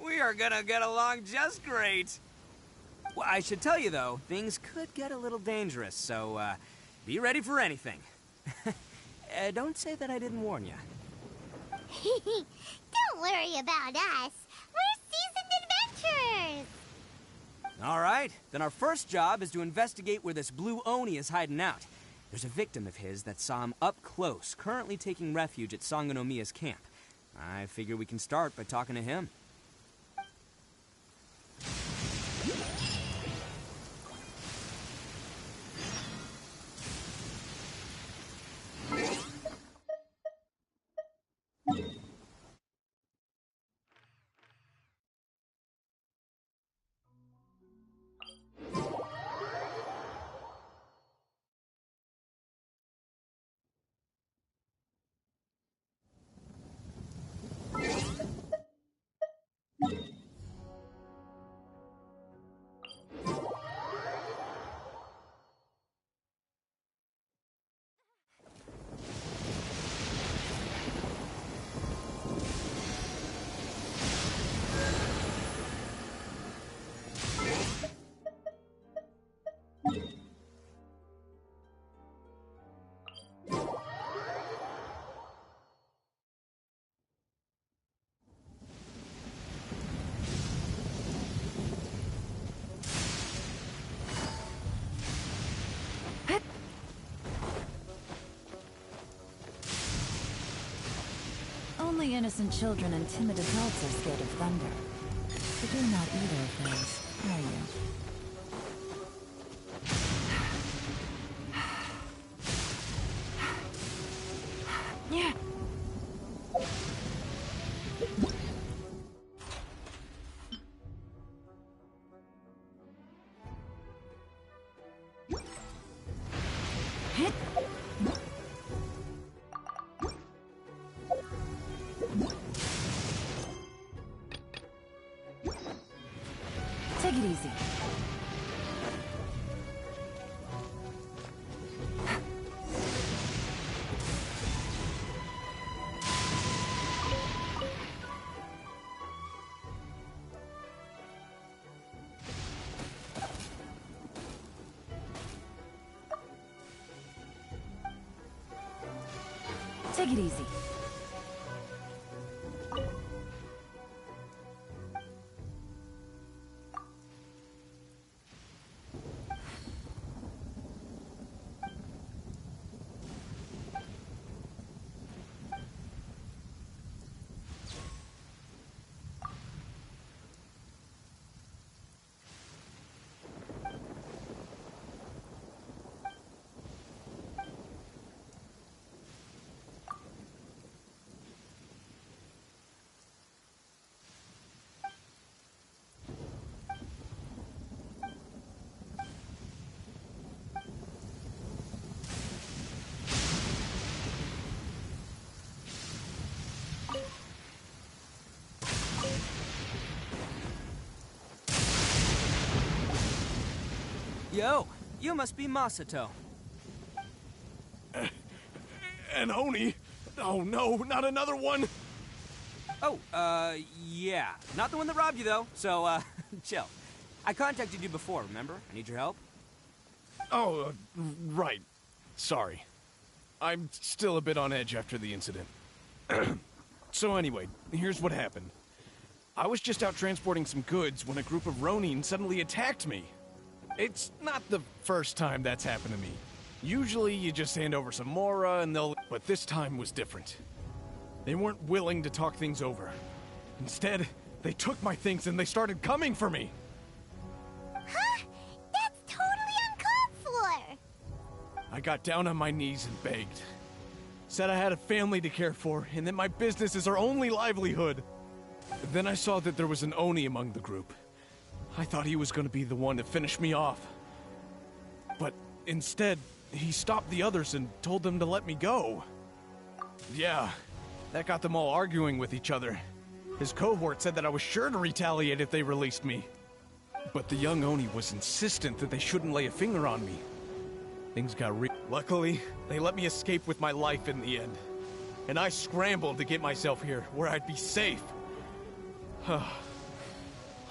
we are gonna get along just great. Well, I should tell you, though, things could get a little dangerous, so be ready for anything. Don't say that I didn't warn you. Don't worry about us. We're seasoned adventurers. All right, then our first job is to investigate where this Blue Oni is hiding out. There's a victim of his that saw him up close, currently taking refuge at Sangonomiya's camp. I figure we can start by talking to him. Only innocent children and timid adults are scared of thunder. But you're not either of those, are you? Yeah. Take it easy. Take it easy. Yo, you must be Masato. An Oni? Oh no, not another one! Oh, yeah. Not the one that robbed you, though, so, chill. I contacted you before, remember? I need your help. Oh, right. Sorry. I'm still a bit on edge after the incident. So anyway, here's what happened. I was just out transporting some goods when a group of Ronin suddenly attacked me. It's not the first time that's happened to me. Usually you just hand over some Mora and they'll... But this time was different. They weren't willing to talk things over. Instead, they took my things and they started coming for me. Huh? That's totally uncalled for! I got down on my knees and begged. Said I had a family to care for and that my business is our only livelihood. Then I saw that there was an Oni among the group. I thought he was going to be the one to finish me off. But instead, he stopped the others and told them to let me go. Yeah, that got them all arguing with each other. His cohort said that I was sure to retaliate if they released me. But the young Oni was insistent that they shouldn't lay a finger on me. Things got real. Luckily, they let me escape with my life in the end. And I scrambled to get myself here, where I'd be safe.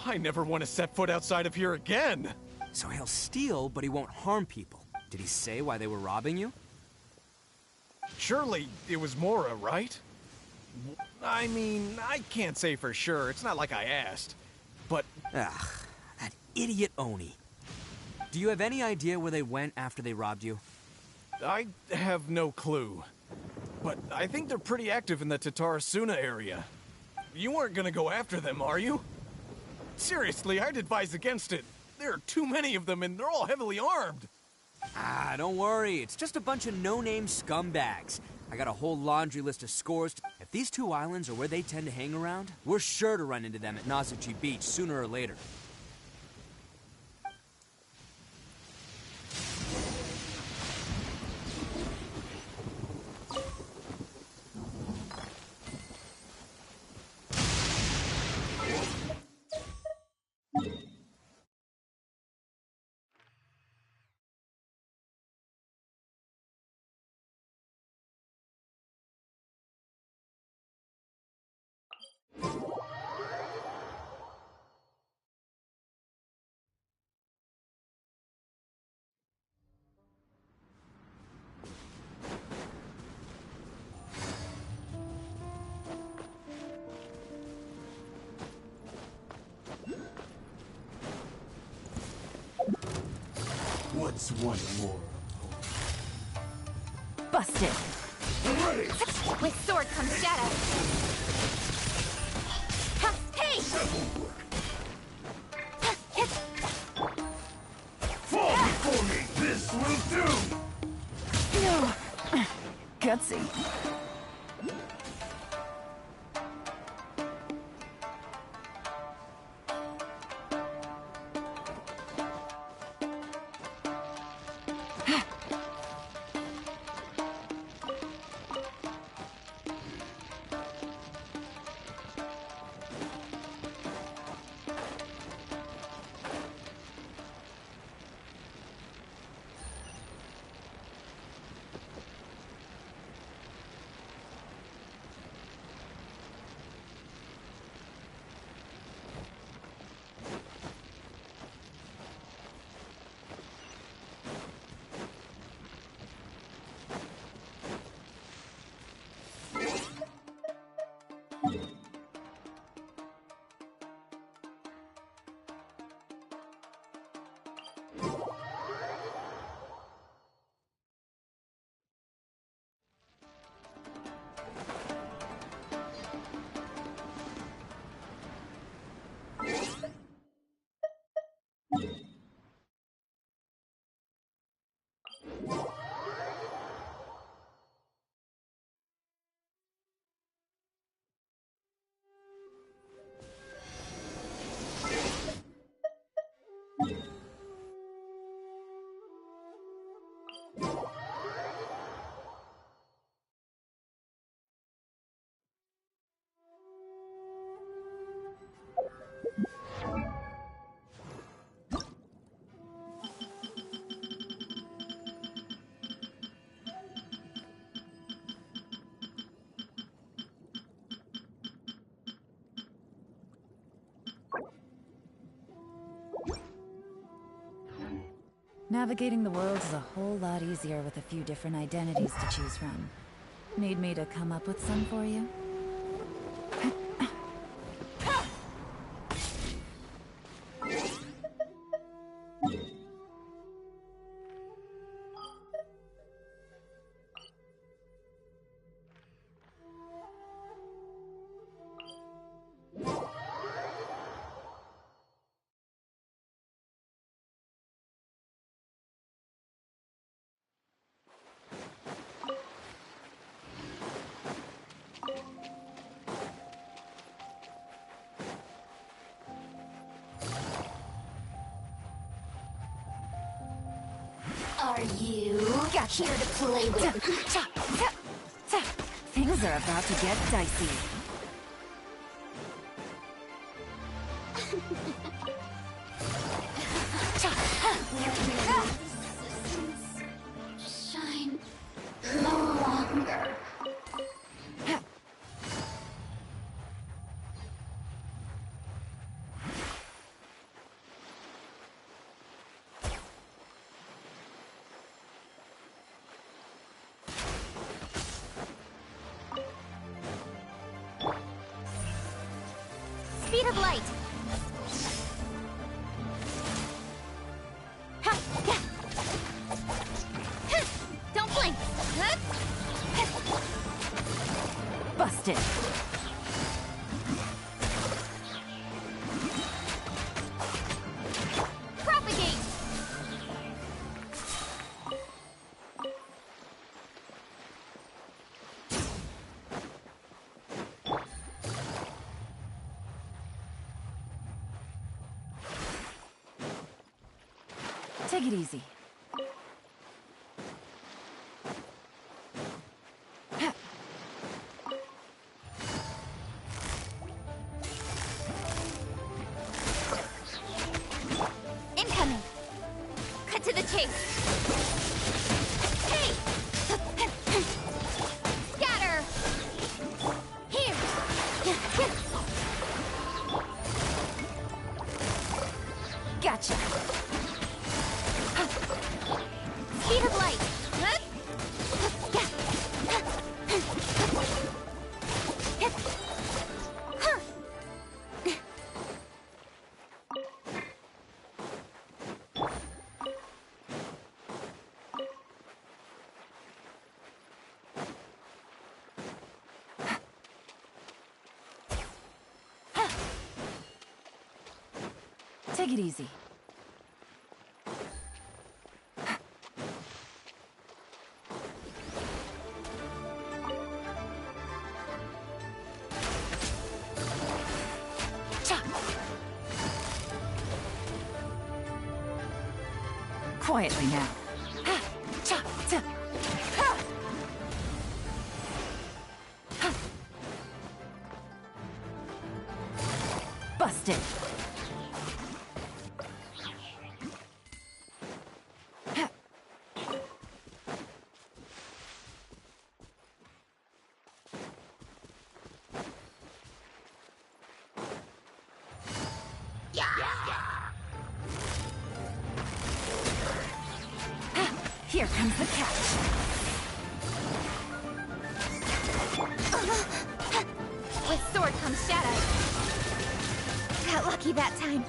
I never want to set foot outside of here again! So he'll steal, but he won't harm people. Did he say why they were robbing you? Surely it was Mora, right? I mean, I can't say for sure. It's not like I asked. But... Ugh, that idiot Oni. Do you have any idea where they went after they robbed you? I have no clue. But I think they're pretty active in the Tatarasuna area. You aren't gonna go after them, are you? Seriously, I'd advise against it. There are too many of them and they're all heavily armed. Ah, don't worry. It's just a bunch of no-name scumbags. I got a whole laundry list of scores. If these two islands are where they tend to hang around, we're sure to run into them at Nazuchi Beach sooner or later. What's one more? Busted. Ready! With sword comes shadow. Ha, hey! Fall before me! This will do! No. Gutsy. Navigating the world is a whole lot easier with a few different identities to choose from. Need me to come up with some for you? Are you here to play with? Things are about to get dicey. Shine no longer. Speed of light. Don't blink. Busted. Propagate. Take it easy. Incoming. Cut to the chase. Hey! Scatter! Here! Gotcha. Speed of light. Take it easy. Quietly now. Busted. Here comes the catch. With sword comes shadow. Got lucky that time.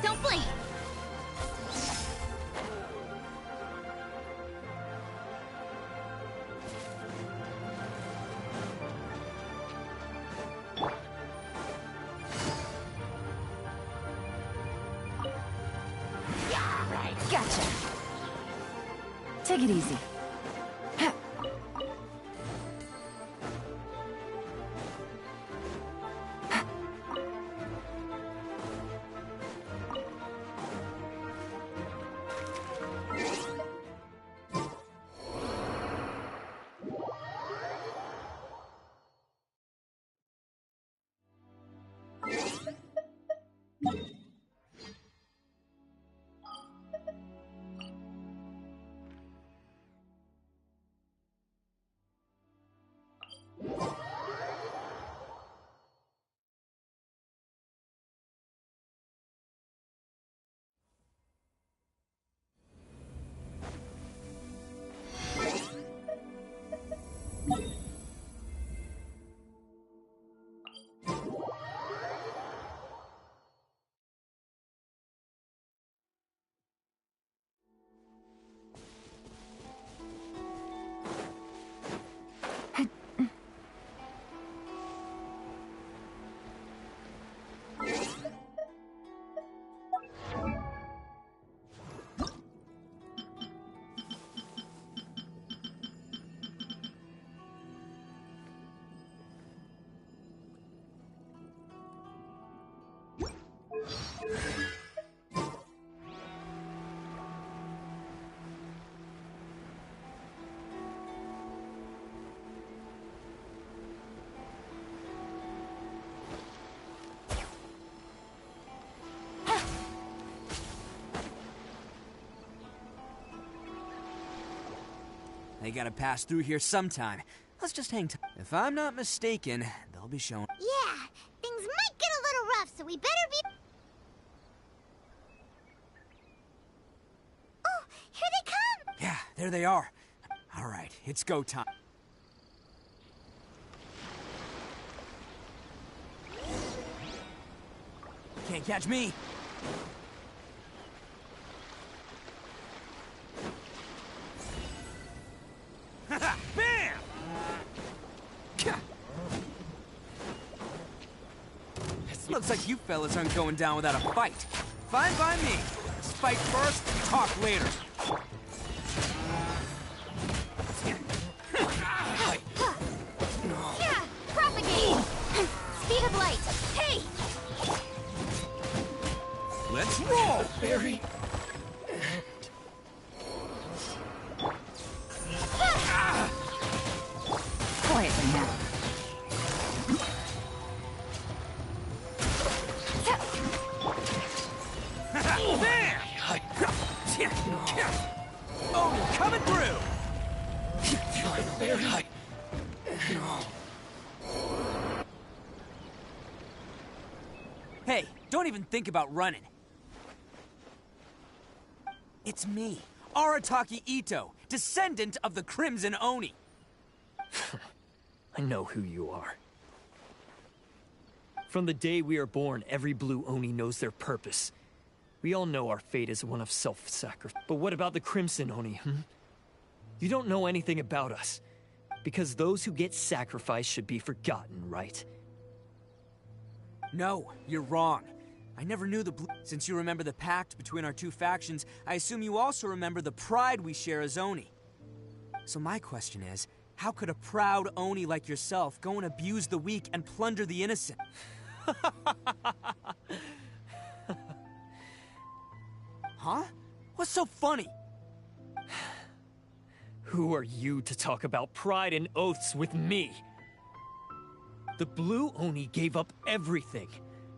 Don't blink. Gotcha. Take it easy. They gotta pass through here sometime. Let's just hang tight. If I'm not mistaken, they'll be showing. Yeah, things might get a little rough, so we better be... Oh, here they come! Yeah, there they are. All right, it's go time. Can't catch me. Bam! Looks like you fellas aren't going down without a fight. Fine by me. Let's fight first, talk later. Yeah, propagate! Speed of light. Hey! Let's roll! Barry. Quietly now. There! Oh, coming through! Barry. Hey, don't even think about running. It's me, Arataki Ito, descendant of the Crimson Oni. I know who you are. From the day we are born, every blue Oni knows their purpose. We all know our fate is one of self-sacrifice. But what about the Crimson Oni, You don't know anything about us. Because those who get sacrificed should be forgotten, right? No, you're wrong. I never knew the blue... Since you remember the pact between our two factions, I assume you also remember the pride we share as Oni. So my question is, how could a proud Oni like yourself go and abuse the weak and plunder the innocent? Huh? What's so funny? Who are you to talk about pride and oaths with me? The Blue Oni gave up everything,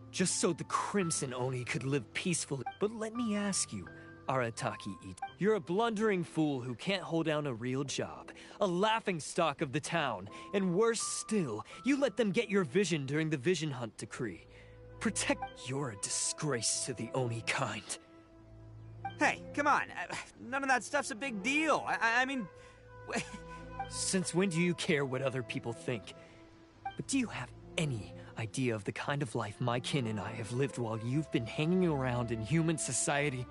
just so the Crimson Oni could live peacefully. But let me ask you, Arataki Ito, you're a blundering fool who can't hold down a real job, a laughingstock of the town, and worse still, you let them get your vision during the Vision Hunt decree. You're a disgrace to the Oni kind. Hey, come on. None of that stuff's a big deal. I mean... Since when do you care what other people think? But do you have any idea of the kind of life my kin and I have lived while you've been hanging around in human society?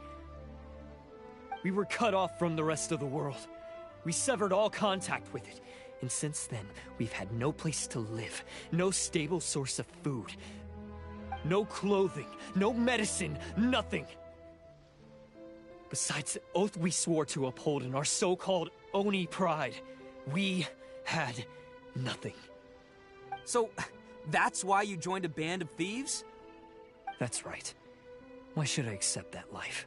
We were cut off from the rest of the world. We severed all contact with it. And since then, we've had no place to live, no stable source of food, no clothing, no medicine, nothing. Besides the oath we swore to uphold in our so-called Oni pride, we had nothing. So, that's why you joined a band of thieves? That's right. Why should I accept that life?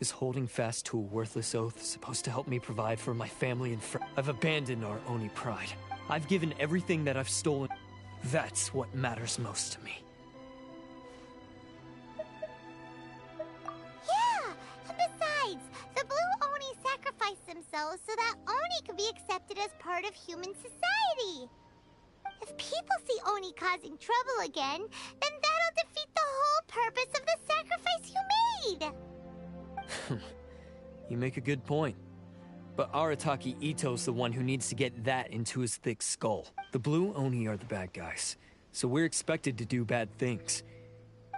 Is holding fast to a worthless oath supposed to help me provide for my family and friends? I've abandoned our Oni pride. I've given everything that I've stolen. That's what matters most to me. Yeah, and besides, the Blue Oni sacrificed themselves so that Oni could be accepted as part of human society. If people see Oni causing trouble again, then that'll defeat the whole purpose of the sacrifice you made. You make a good point. But Arataki Ito's the one who needs to get that into his thick skull. The Blue Oni are the bad guys, so we're expected to do bad things.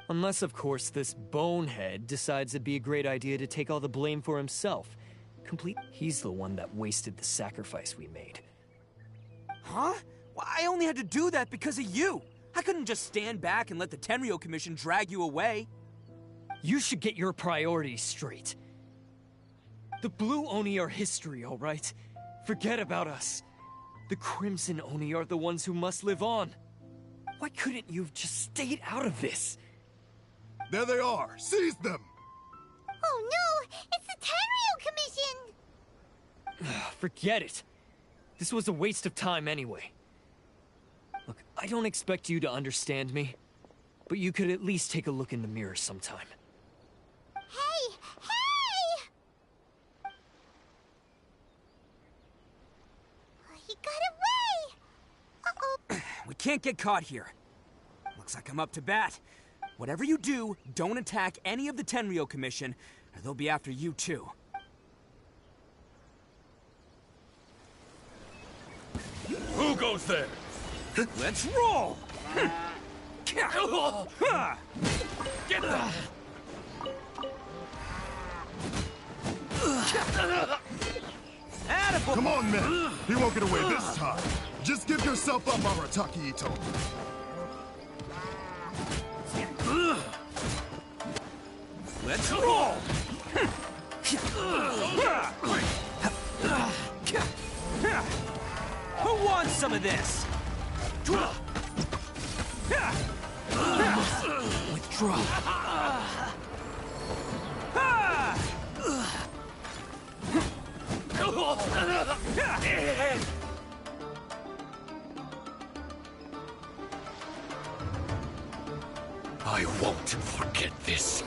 Unless, of course, this bonehead decides it'd be a great idea to take all the blame for himself. He's the one that wasted the sacrifice we made. Huh? Well, I only had to do that because of you. I couldn't just stand back and let the Tenryo Commission drag you away. You should get your priorities straight. The Blue Oni are history, all right? Forget about us. The Crimson Oni are the ones who must live on. Why couldn't you have just stayed out of this? There they are! Seize them! Oh no! It's the Tenryo Commission! Forget it. This was a waste of time anyway. Look, I don't expect you to understand me, but you could at least take a look in the mirror sometime. Hey! Hey! can't get caught here. Looks like I'm up to bat. Whatever you do, don't attack any of the Tenryo Commission, or they'll be after you too. Who goes there? Let's roll! Get that! Come on, man. He won't get away this time. Just give yourself up, Arataki Ito. Let's roll! Who wants some of this? Withdraw. I won't forget this.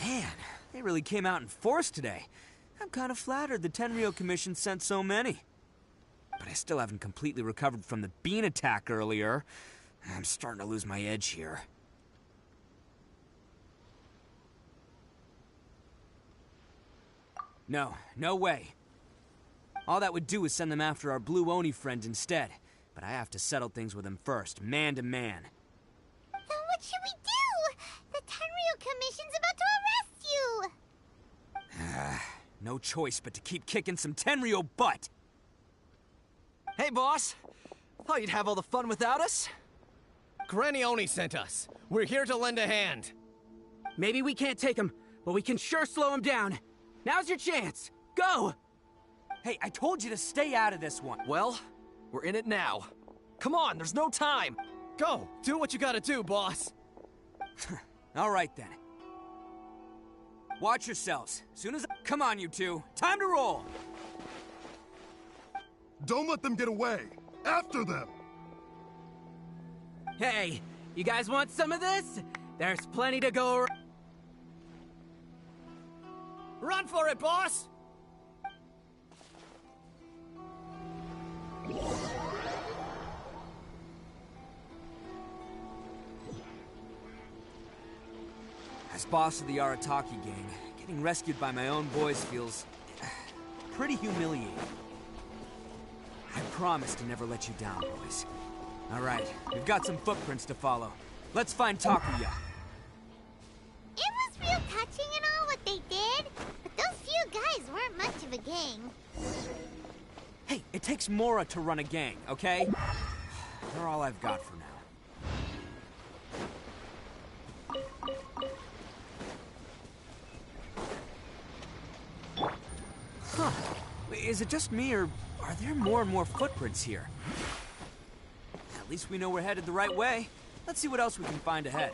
Man, they really came out in force today. I'm kind of flattered the Tenryo Commission sent so many. But I still haven't completely recovered from the bean attack earlier. I'm starting to lose my edge here. No way. All that would do is send them after our Blue Oni friend instead. But I have to settle things with him first, man to man. Then what should we do? The Tenryo Commission's about to arrest you! No choice but to keep kicking some Tenryo butt! Hey, boss! Thought you'd have all the fun without us? Granny Oni sent us. We're here to lend a hand. Maybe we can't take him, but we can sure slow him down. Now's your chance! Go! Hey, I told you to stay out of this one. Well, we're in it now. Come on, there's no time! Go! Do what you gotta do, boss! All right, then. Watch yourselves. Soon as Come on, you two. Time to roll! Don't let them get away! After them! Hey, you guys want some of this? There's plenty to go around. Run for it, boss! As boss of the Arataki gang, getting rescued by my own boys feels pretty humiliating. I promise to never let you down, boys. All right, we've got some footprints to follow. Let's find Takuya. It was real touching and all what they did, but those few guys weren't much of a gang. Hey, it takes Mora to run a gang, okay? They're all I've got for now. Huh. Is it just me, or are there more and more footprints here? At least we know we're headed the right way. Let's see what else we can find ahead.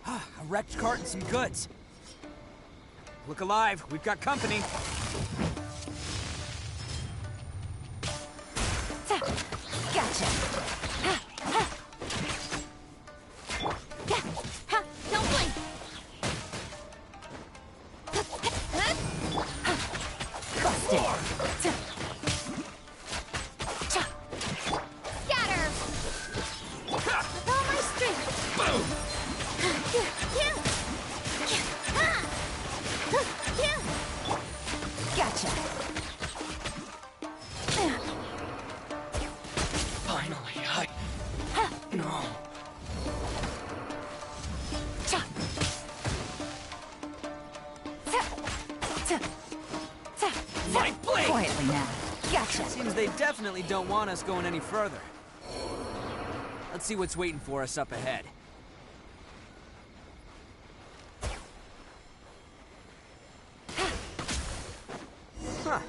A wrecked cart and some goods. Look alive, we've got company. Gotcha. Don't blink! Busted. Scatter! With all my strength! Gotcha. Finally, No. My blade! Quietly now. Gotcha. Seems they definitely don't want us going any further. Let's see what's waiting for us up ahead. Huh.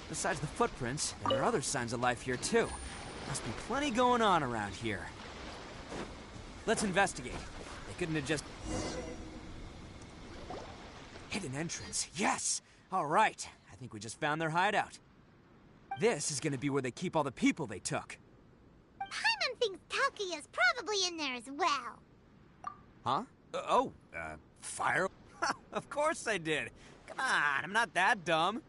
Besides the footprints, there are other signs of life here too. Must be plenty going on around here. Let's investigate. They couldn't have just... Hidden entrance, yes! All right. I think we just found their hideout. This is gonna be where they keep all the people they took. Paimon thinks Takuya's probably in there as well. Huh? Fire? Of course I did. Come on, I'm not that dumb.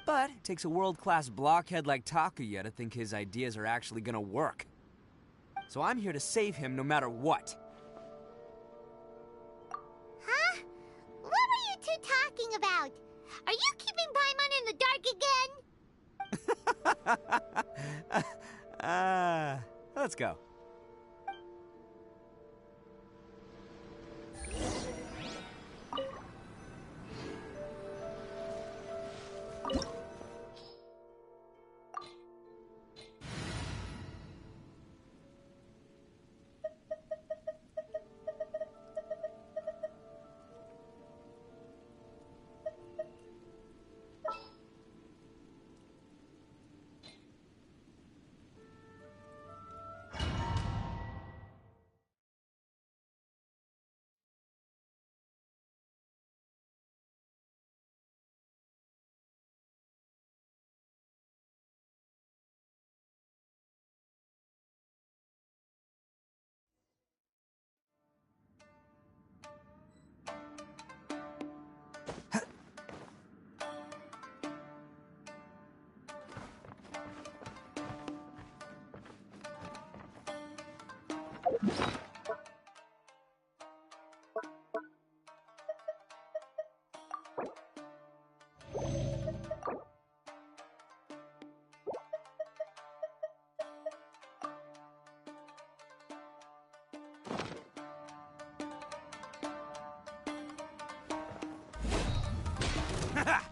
But it takes a world-class blockhead like Takuya to think his ideas are actually gonna work. So I'm here to save him no matter what. Huh? What were you two talking about? Are you keeping Paimon in the dark again? Let's go.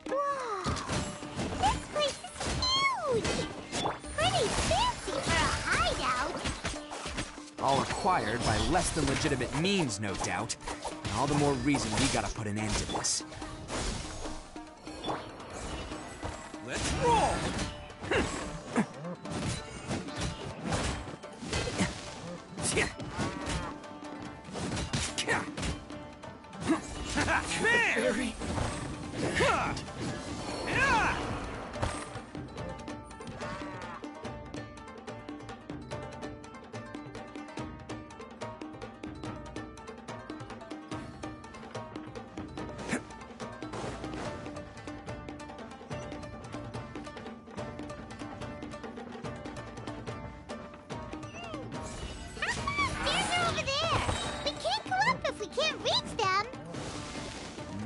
Whoa! This place is huge! Pretty fancy for a hideout! All acquired by less than legitimate means, no doubt. And all the more reason we gotta put an end to this. Let's roll! Very.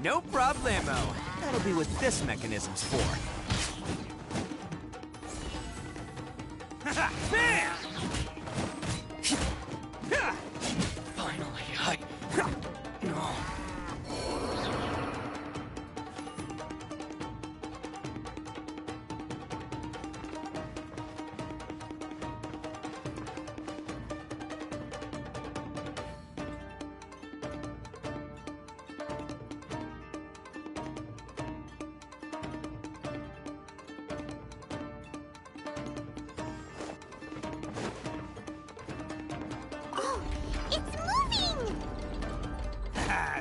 No problemo. That'll be what this mechanism's for. Bam! Finally, No.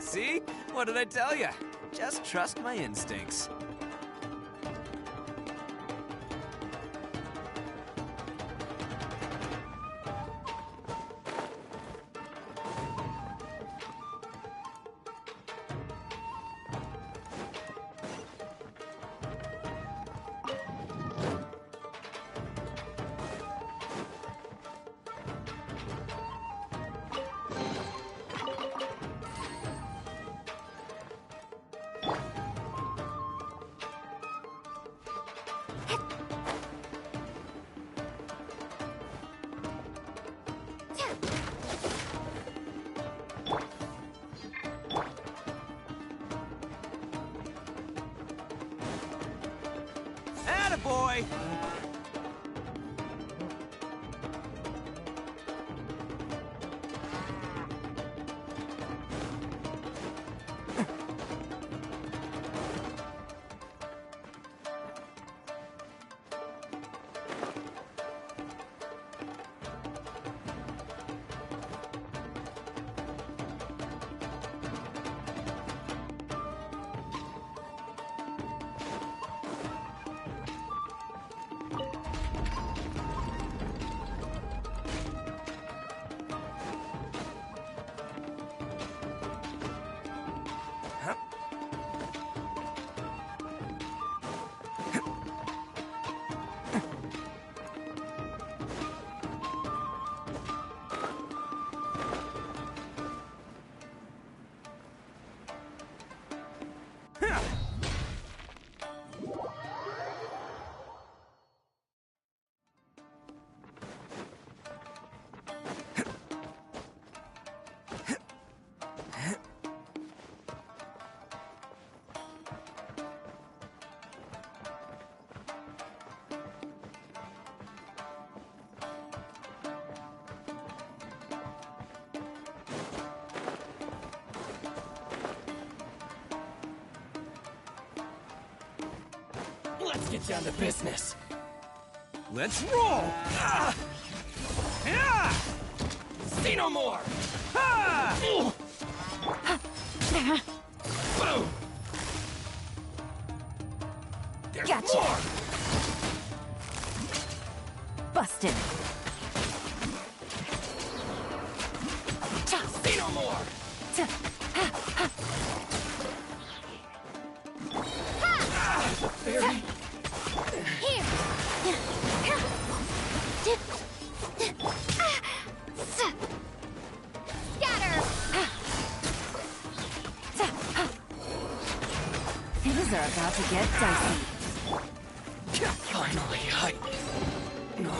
See? What did I tell you? Just trust my instincts. Attaboy! Let's get down to business. Let's roll! See no more! There's Gotcha. more! Busted. See no more! Barry. Here! Scatter! Things are about to get dicey. Finally, No.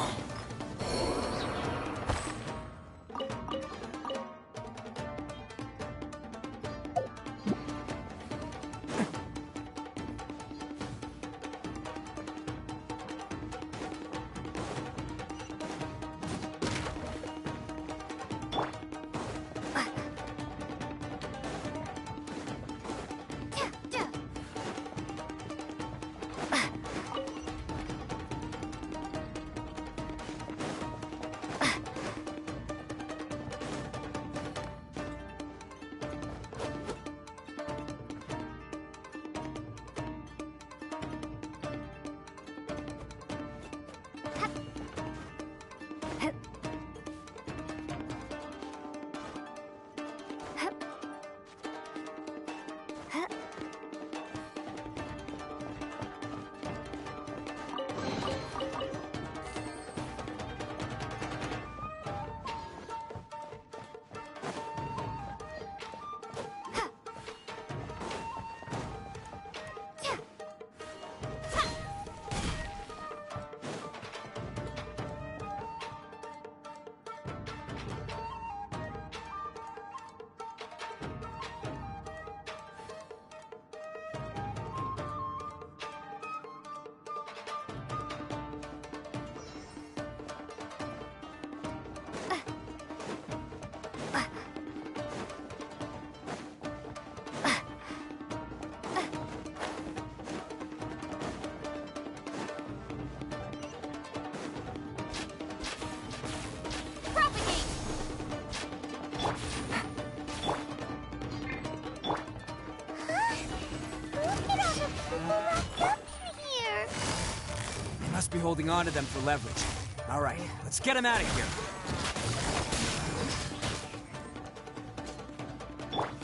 Must be holding on to them for leverage. All right, let's get him out of here.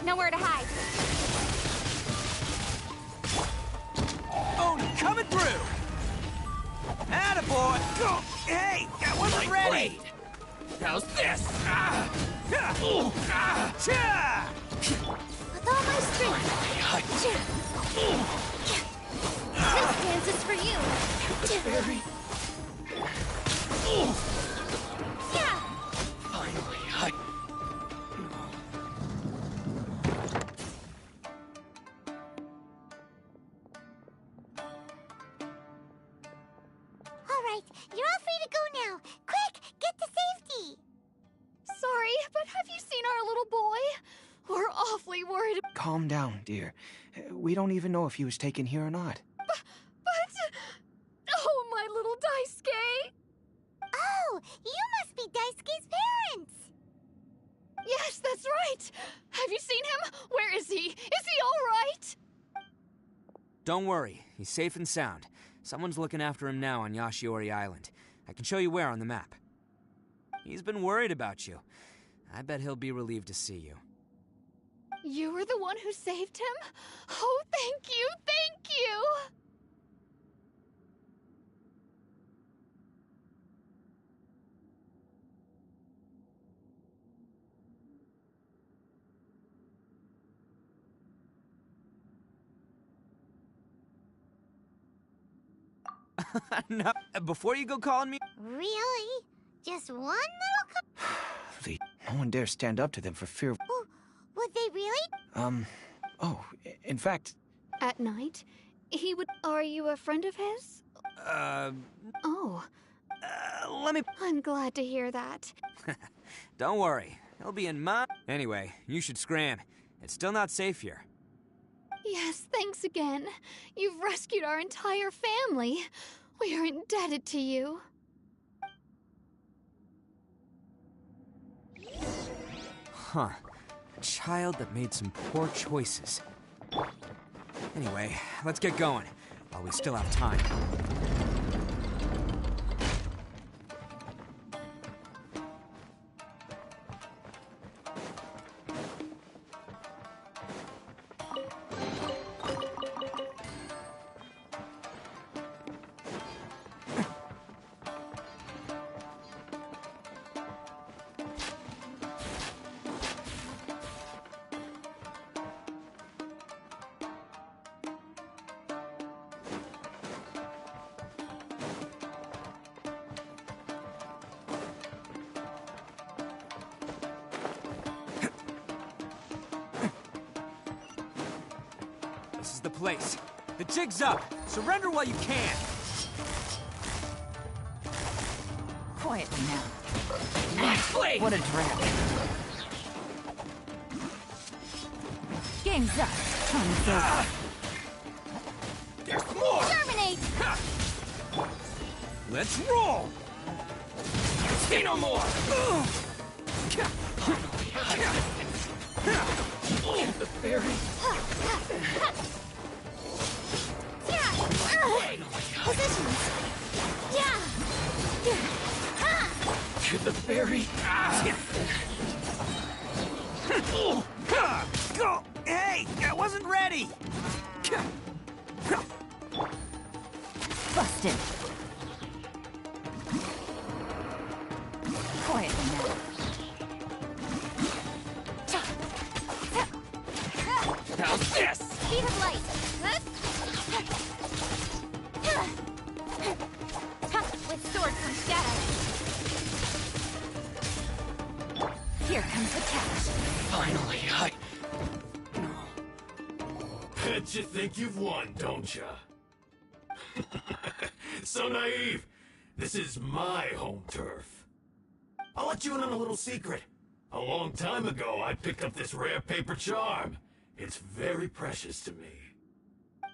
Nowhere to hide. Oh, coming through! Attaboy! Go! Hey, I wasn't ready! How's this? With all my strength. This dance is for you. Barry. Yeah. Finally, All right, you're all free to go now. Quick, get to safety. Sorry, but have you seen our little boy? We're awfully worried. Calm down, dear. We don't even know if he was taken here or not. But... Oh, my little Daisuke! Oh, you must be Daisuke's parents. Yes, that's right. Have you seen him? Where is he? Is he all right? Don't worry, he's safe and sound. Someone's looking after him now on Yashiori Island. I can show you where on the map. He's been worried about you. I bet he'll be relieved to see you. You were the one who saved him? Oh, thank you, thank you! No, before you go calling me... Really? Just one little No one dares stand up to them for fear of... Would they really? In fact... At night? He would... Are you a friend of his? Oh. Let me... I'm glad to hear that. Don't worry. He'll be in my... Anyway, you should scram. It's still not safe here. Yes, thanks again. You've rescued our entire family. We are indebted to you. Huh. A child that made some poor choices. Anyway, let's get going, while we still have time. This is the place. The jig's up. Surrender while you can. Quietly now. Wait! What a drag. Game's up. Time's over. There's more! Terminate! Let's roll! Say no more! The fairy. Positions. Yeah. To the fairy. Go! Hey! I wasn't ready! Busted. Quietly now. How's this? Speed of light. With sword comes shadow. Here comes the cash. Finally, Bet you think you've won, don't ya? So naive. This is my home turf. I'll let you in on a little secret. A long time ago, I picked up this rare paper charm. It's very precious to me.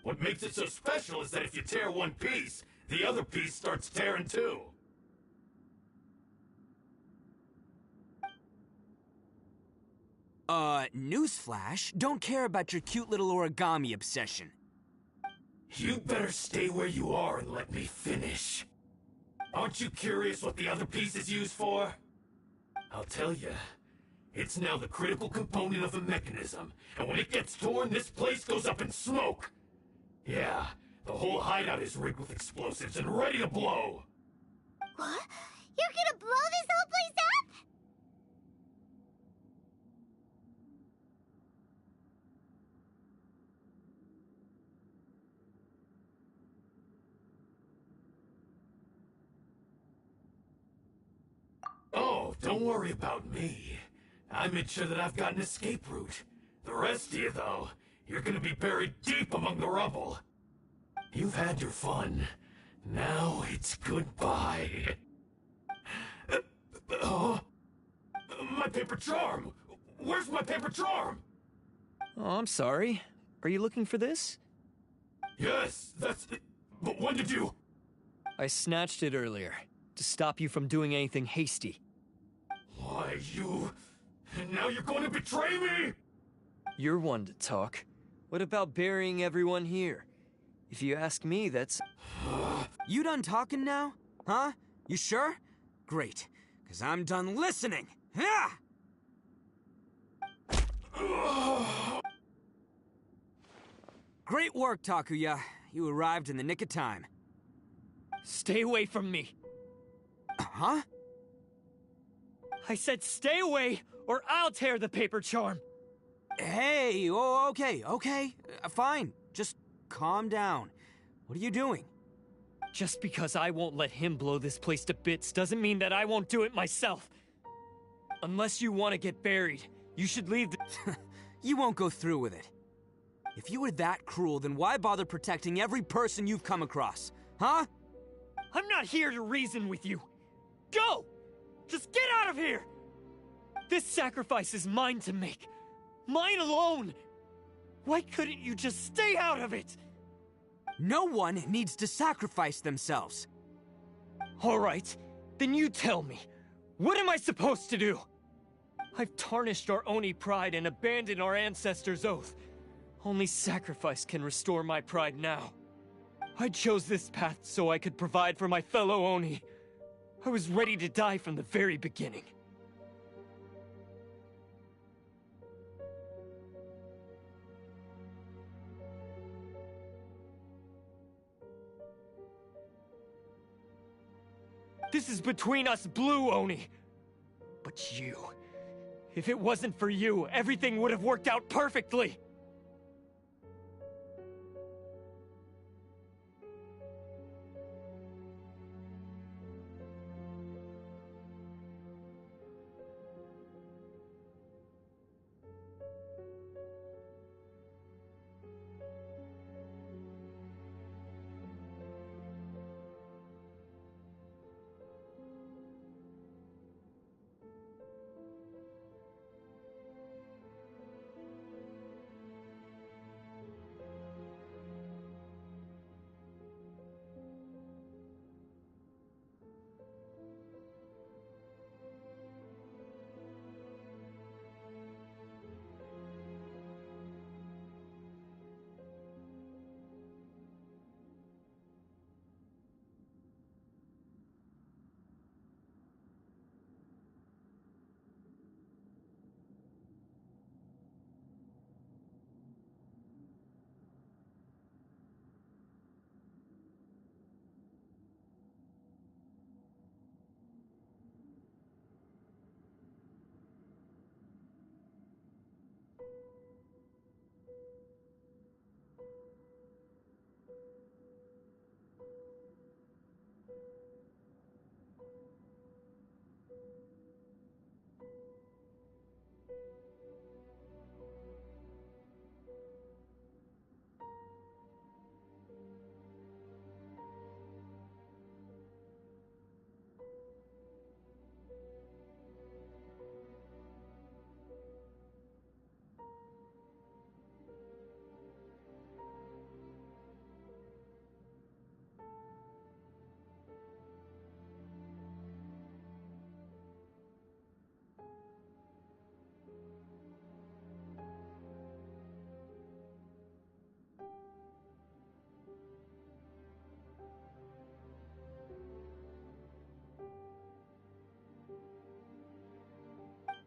What makes it so special is that if you tear one piece, the other piece starts tearing too. Newsflash, don't care about your cute little origami obsession. You'd better stay where you are and let me finish. Aren't you curious what the other piece is used for? I'll tell you. It's now the critical component of the mechanism, and when it gets torn, this place goes up in smoke. Yeah, the whole hideout is rigged with explosives and ready to blow. What? You're gonna blow this whole place up? Oh, don't worry about me. I made sure that I've got an escape route. The rest of you, though, you're gonna be buried deep among the rubble. You've had your fun. Now it's goodbye. My paper charm! Where's my paper charm? Oh, I'm sorry. Are you looking for this? Yes, that's... But when did you... I snatched it earlier, to stop you from doing anything hasty. Why, you... And now you're going to betray me? You're one to talk. What about burying everyone here? If you ask me, that's... You done talking now? Huh? You sure? Great, because I'm done listening. Yeah! Great work, Takuya. You arrived in the nick of time. Stay away from me. Huh? I said stay away, or I'll tear the paper charm. Hey, oh, okay. Fine. Just calm down. What are you doing? Just because I won't let him blow this place to bits doesn't mean that I won't do it myself. Unless you want to get buried, you should leave the— You won't go through with it. If you were that cruel, then why bother protecting every person you've come across? Huh? I'm not here to reason with you. Go! Just get out of here! This sacrifice is mine to make. Mine alone! Why couldn't you just stay out of it? No one needs to sacrifice themselves. All right, then you tell me. What am I supposed to do? I've tarnished our Oni pride and abandoned our ancestors' oath. Only sacrifice can restore my pride now. I chose this path so I could provide for my fellow Oni. I was ready to die from the very beginning. This is between us Blue Oni. But you... if it wasn't for you, everything would have worked out perfectly!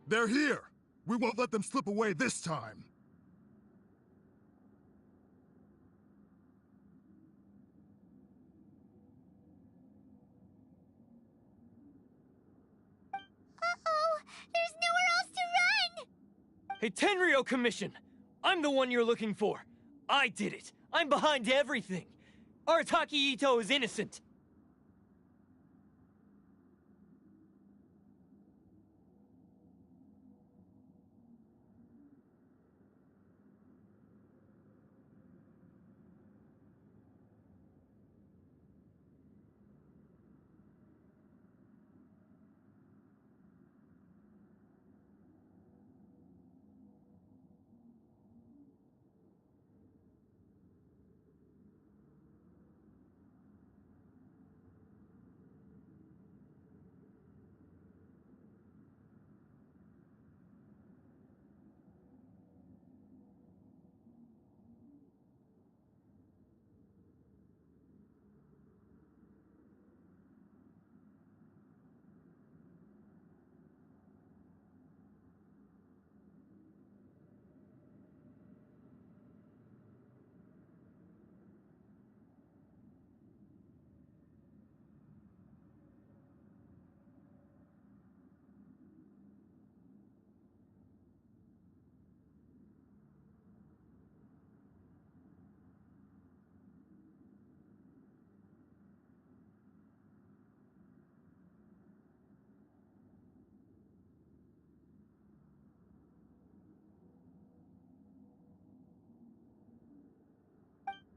They're here! We won't let them slip away this time! Uh-oh! There's nowhere else to run! Hey, Tenryo Commission! I'm the one you're looking for. I did it. I'm behind everything. Arataki Ito is innocent.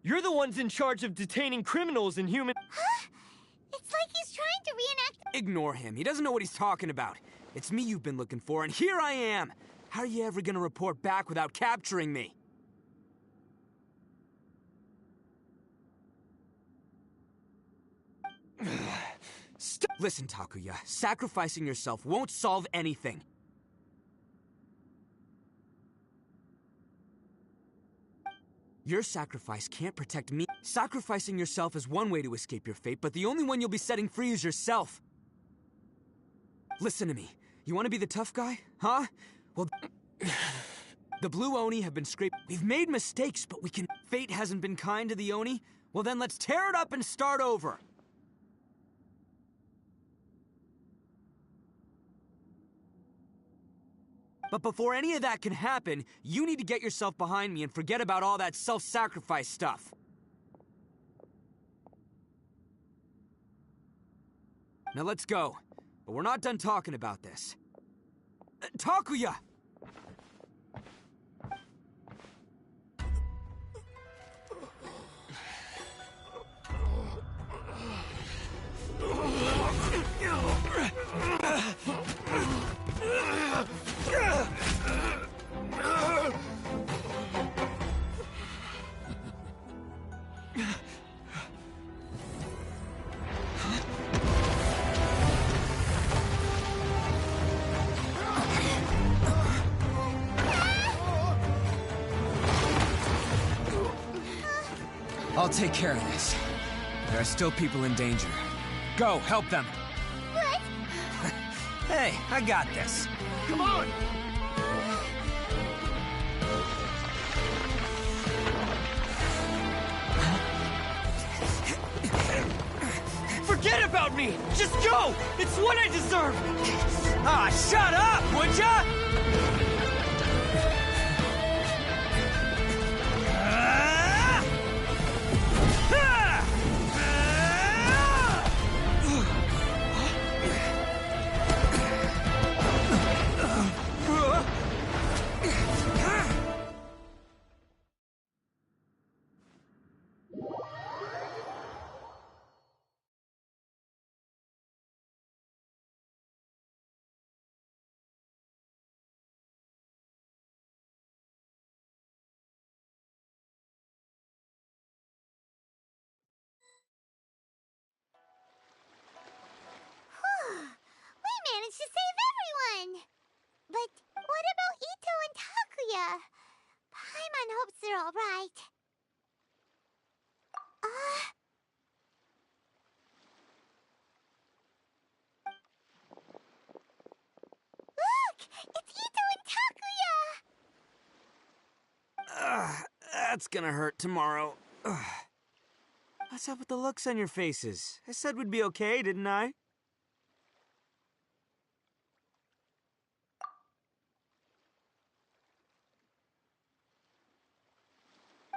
You're the ones in charge of detaining criminals and human— Huh? It's like he's trying to reenact— Ignore him. He doesn't know what he's talking about. It's me you've been looking for, and here I am. How are you ever gonna report back without capturing me? Listen, Takuya. Sacrificing yourself won't solve anything. Your sacrifice can't protect me. Sacrificing yourself is one way to escape your fate, but the only one you'll be setting free is yourself. Listen to me. You want to be the tough guy? Huh? Well, the Blue Oni have been scraped. We've made mistakes, but we can— Fate hasn't been kind to the Oni? Well then let's tear it up and start over. But before any of that can happen, you need to get yourself behind me and forget about all that self-sacrifice stuff. Now let's go. But we're not done talking about this. Takuya! I'll take care of this. There are still people in danger. Go, help them. What? Hey, I got this. Come on! Forget about me! Just go! It's what I deserve! Ah, shut up, would ya? We managed to save everyone! But what about Ito and Takuya? Paimon hopes they're alright. Look! It's Ito and Takuya! That's gonna hurt tomorrow. What's up with the looks on your faces? I said we'd be okay, didn't I?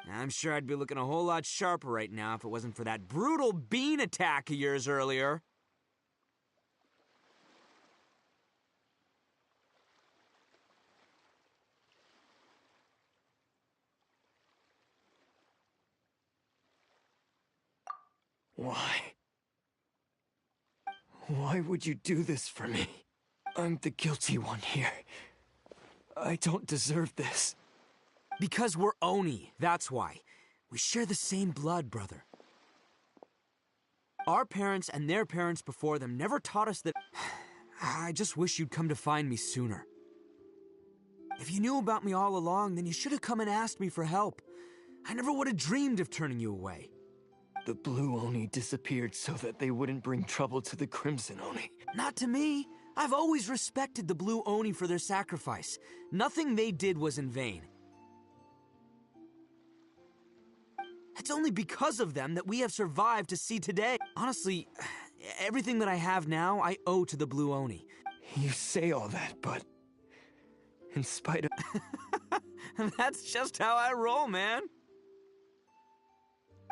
I'm sure I'd be looking a whole lot sharper right now if it wasn't for that brutal bean attack of yours earlier. Why? Why would you do this for me? I'm the guilty one here. I don't deserve this. Because we're Oni, that's why. We share the same blood, brother. Our parents and their parents before them never taught us that— I just wish you'd come to find me sooner. If you knew about me all along, then you should have come and asked me for help. I never would have dreamed of turning you away. The Blue Oni disappeared so that they wouldn't bring trouble to the Crimson Oni. Not to me. I've always respected the Blue Oni for their sacrifice. Nothing they did was in vain. It's only because of them that we have survived to see today. Honestly, everything that I have now, I owe to the Blue Oni. You say all that, but in spite of— That's just how I roll, man.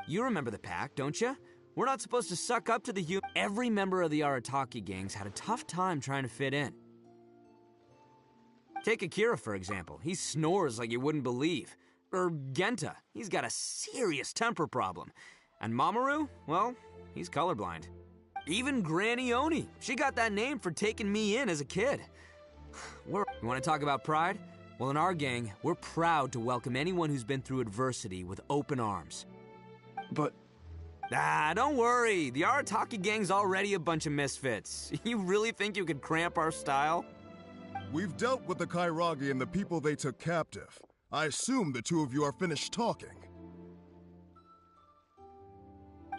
You remember the pact, don't you? We're not supposed to suck up to the human. Every member of the Arataki gangs had a tough time trying to fit in. Take Akira, for example. He snores like you wouldn't believe. Or Genta. He's got a serious temper problem. And Mamoru, well, he's colorblind. Even Granny Oni, she got that name for taking me in as a kid. You want to talk about pride? Well, in our gang, we're proud to welcome anyone who's been through adversity with open arms. But... don't worry. The Arataki gang's already a bunch of misfits. You really think you could cramp our style? We've dealt with the Kairagi and the people they took captive. I assume the two of you are finished talking.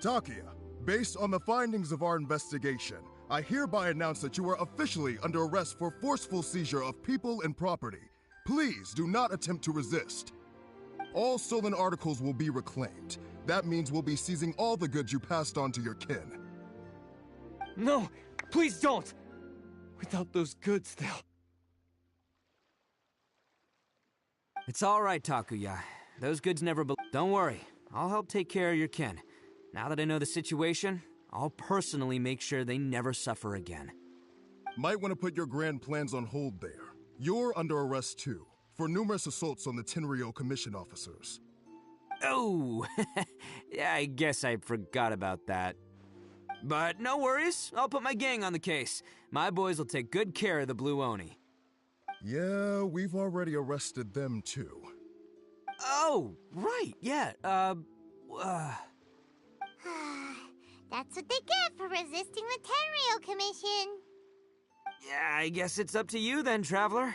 Takia, based on the findings of our investigation, I hereby announce that you are officially under arrest for forceful seizure of people and property. Please do not attempt to resist. All stolen articles will be reclaimed. That means we'll be seizing all the goods you passed on to your kin. No, please don't! Without those goods, they'll... It's all right, Takuya. Those goods never Don't worry. I'll help take care of your kin. Now that I know the situation, I'll personally make sure they never suffer again. Might want to put your grand plans on hold there. You're under arrest too, for numerous assaults on the Tenryou Commission officers. Oh, yeah, I guess I forgot about that. But no worries, I'll put my gang on the case. My boys will take good care of the Blue Oni. Yeah, we've already arrested them too. Oh, right, yeah, That's what they get for resisting the Tenryou Commission. Yeah, I guess it's up to you then, Traveler.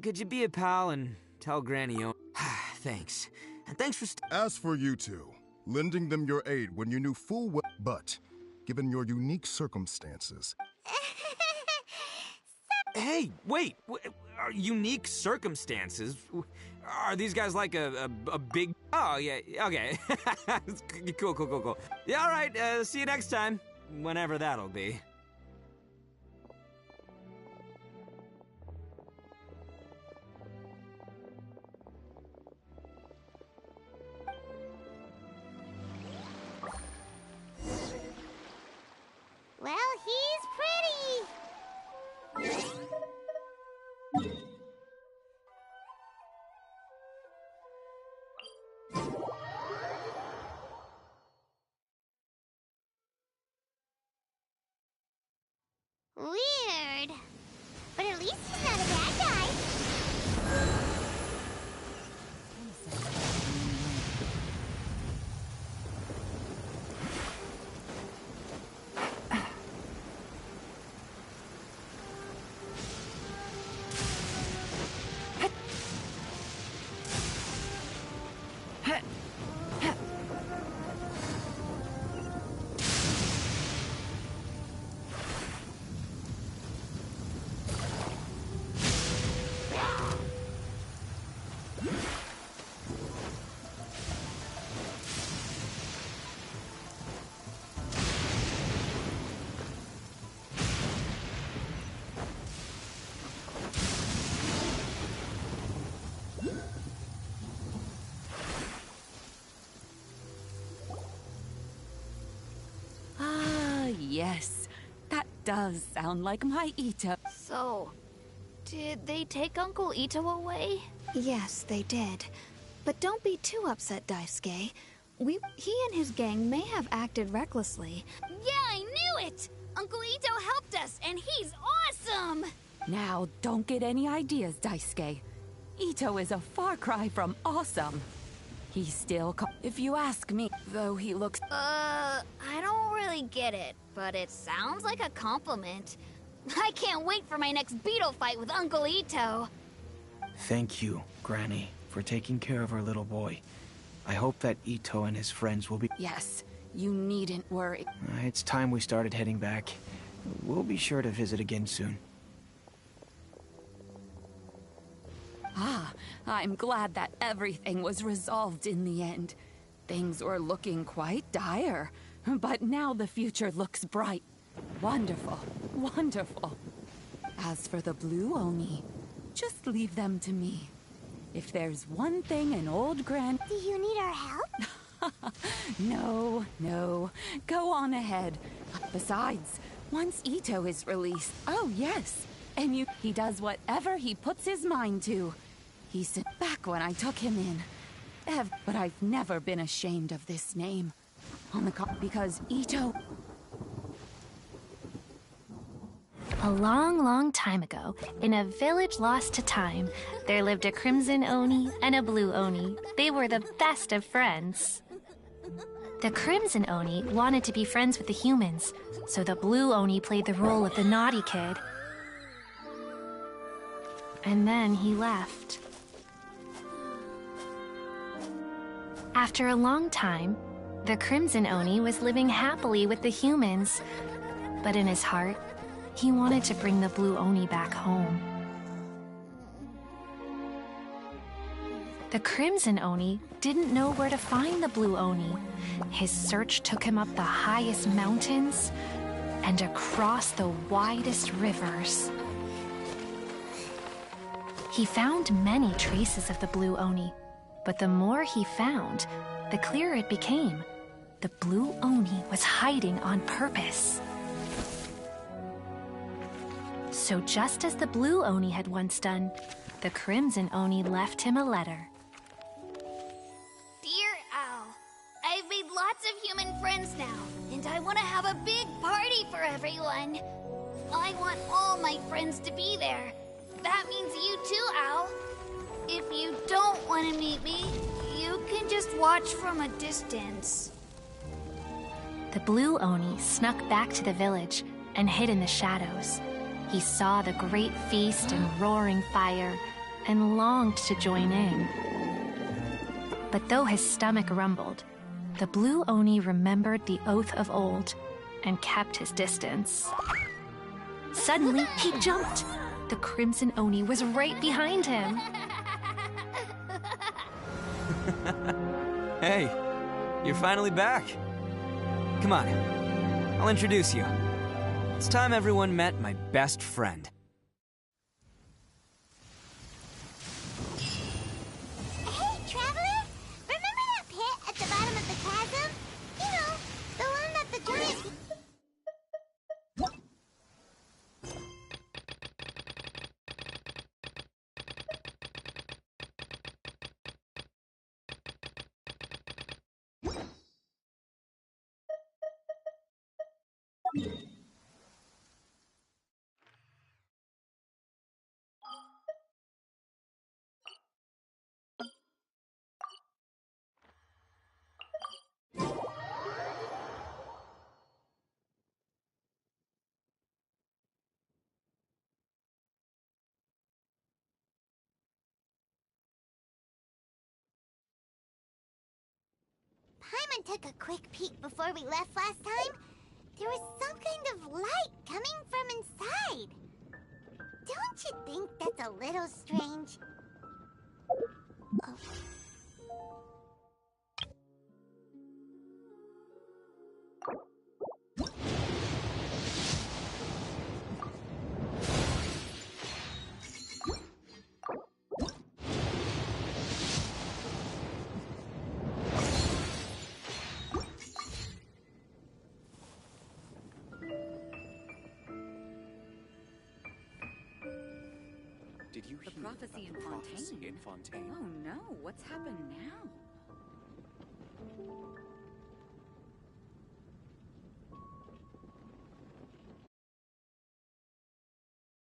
Could you be a pal and tell Granny O... Thanks. And thanks for As for you two, lending them your aid when you knew full well... But, given your unique circumstances... Hey, wait! Are unique circumstances? Are these guys like a big... Oh, yeah, okay. Cool. Yeah, all right, see you next time. Whenever that'll be. Well, he's pretty. Weird. But at least he's not a bad guy. Yes, that does sound like my Ito. So, did they take Uncle Ito away? Yes, they did. But don't be too upset, Daisuke. He and his gang may have acted recklessly. Yeah, I knew it! Uncle Ito helped us, and he's awesome! Now, don't get any ideas, Daisuke. Ito is a far cry from awesome. He's still if you ask me, though he looks... I don't really get it, but it sounds like a compliment. I can't wait for my next beetle fight with Uncle Ito. Thank you, Granny, for taking care of our little boy. I hope that Ito and his friends will be... Yes, you needn't worry. It's time we started heading back. We'll be sure to visit again soon. Ah, I'm glad that everything was resolved in the end. Things were looking quite dire, but now the future looks bright. Wonderful, wonderful. As for the Blue Oni, just leave them to me. If there's one thing an old Gran... Do you need our help? No. Go on ahead. Besides, once Ito is released... Oh, yes. And he does whatever he puts his mind to. He sent back when I took him in. But I've never been ashamed of this name. Because Ito... A long, long time ago, in a village lost to time, there lived a crimson Oni and a blue Oni. They were the best of friends. The crimson Oni wanted to be friends with the humans, so the blue Oni played the role of the naughty kid. And then he left. After a long time, the crimson Oni was living happily with the humans, but in his heart, he wanted to bring the blue Oni back home. The crimson Oni didn't know where to find the blue Oni. His search took him up the highest mountains and across the widest rivers. He found many traces of the blue Oni, but the more he found, the clearer it became. The blue Oni was hiding on purpose. So just as the blue Oni had once done, the crimson Oni left him a letter. Dear Owl, I've made lots of human friends now, and I want to have a big party for everyone. I want all my friends to be there. That means you too, Owl. If you don't want to meet me, you can just watch from a distance. The blue Oni snuck back to the village and hid in the shadows. He saw the great feast and roaring fire and longed to join in. But though his stomach rumbled, the blue Oni remembered the oath of old and kept his distance. Suddenly, he jumped. The crimson Oni was right behind him. Hey, you're finally back. Come on, I'll introduce you. It's time everyone met my best friend. Hey, Traveler! Remember that pit at the bottom of the chasm? You know, the one that the giant... Paimon took a quick peek before we left last time. There was some kind of light coming from inside. Don't you think that's a little strange? Oh. Did you hear The prophecy about the prophecy in Fontaine? Oh no, what's happened now?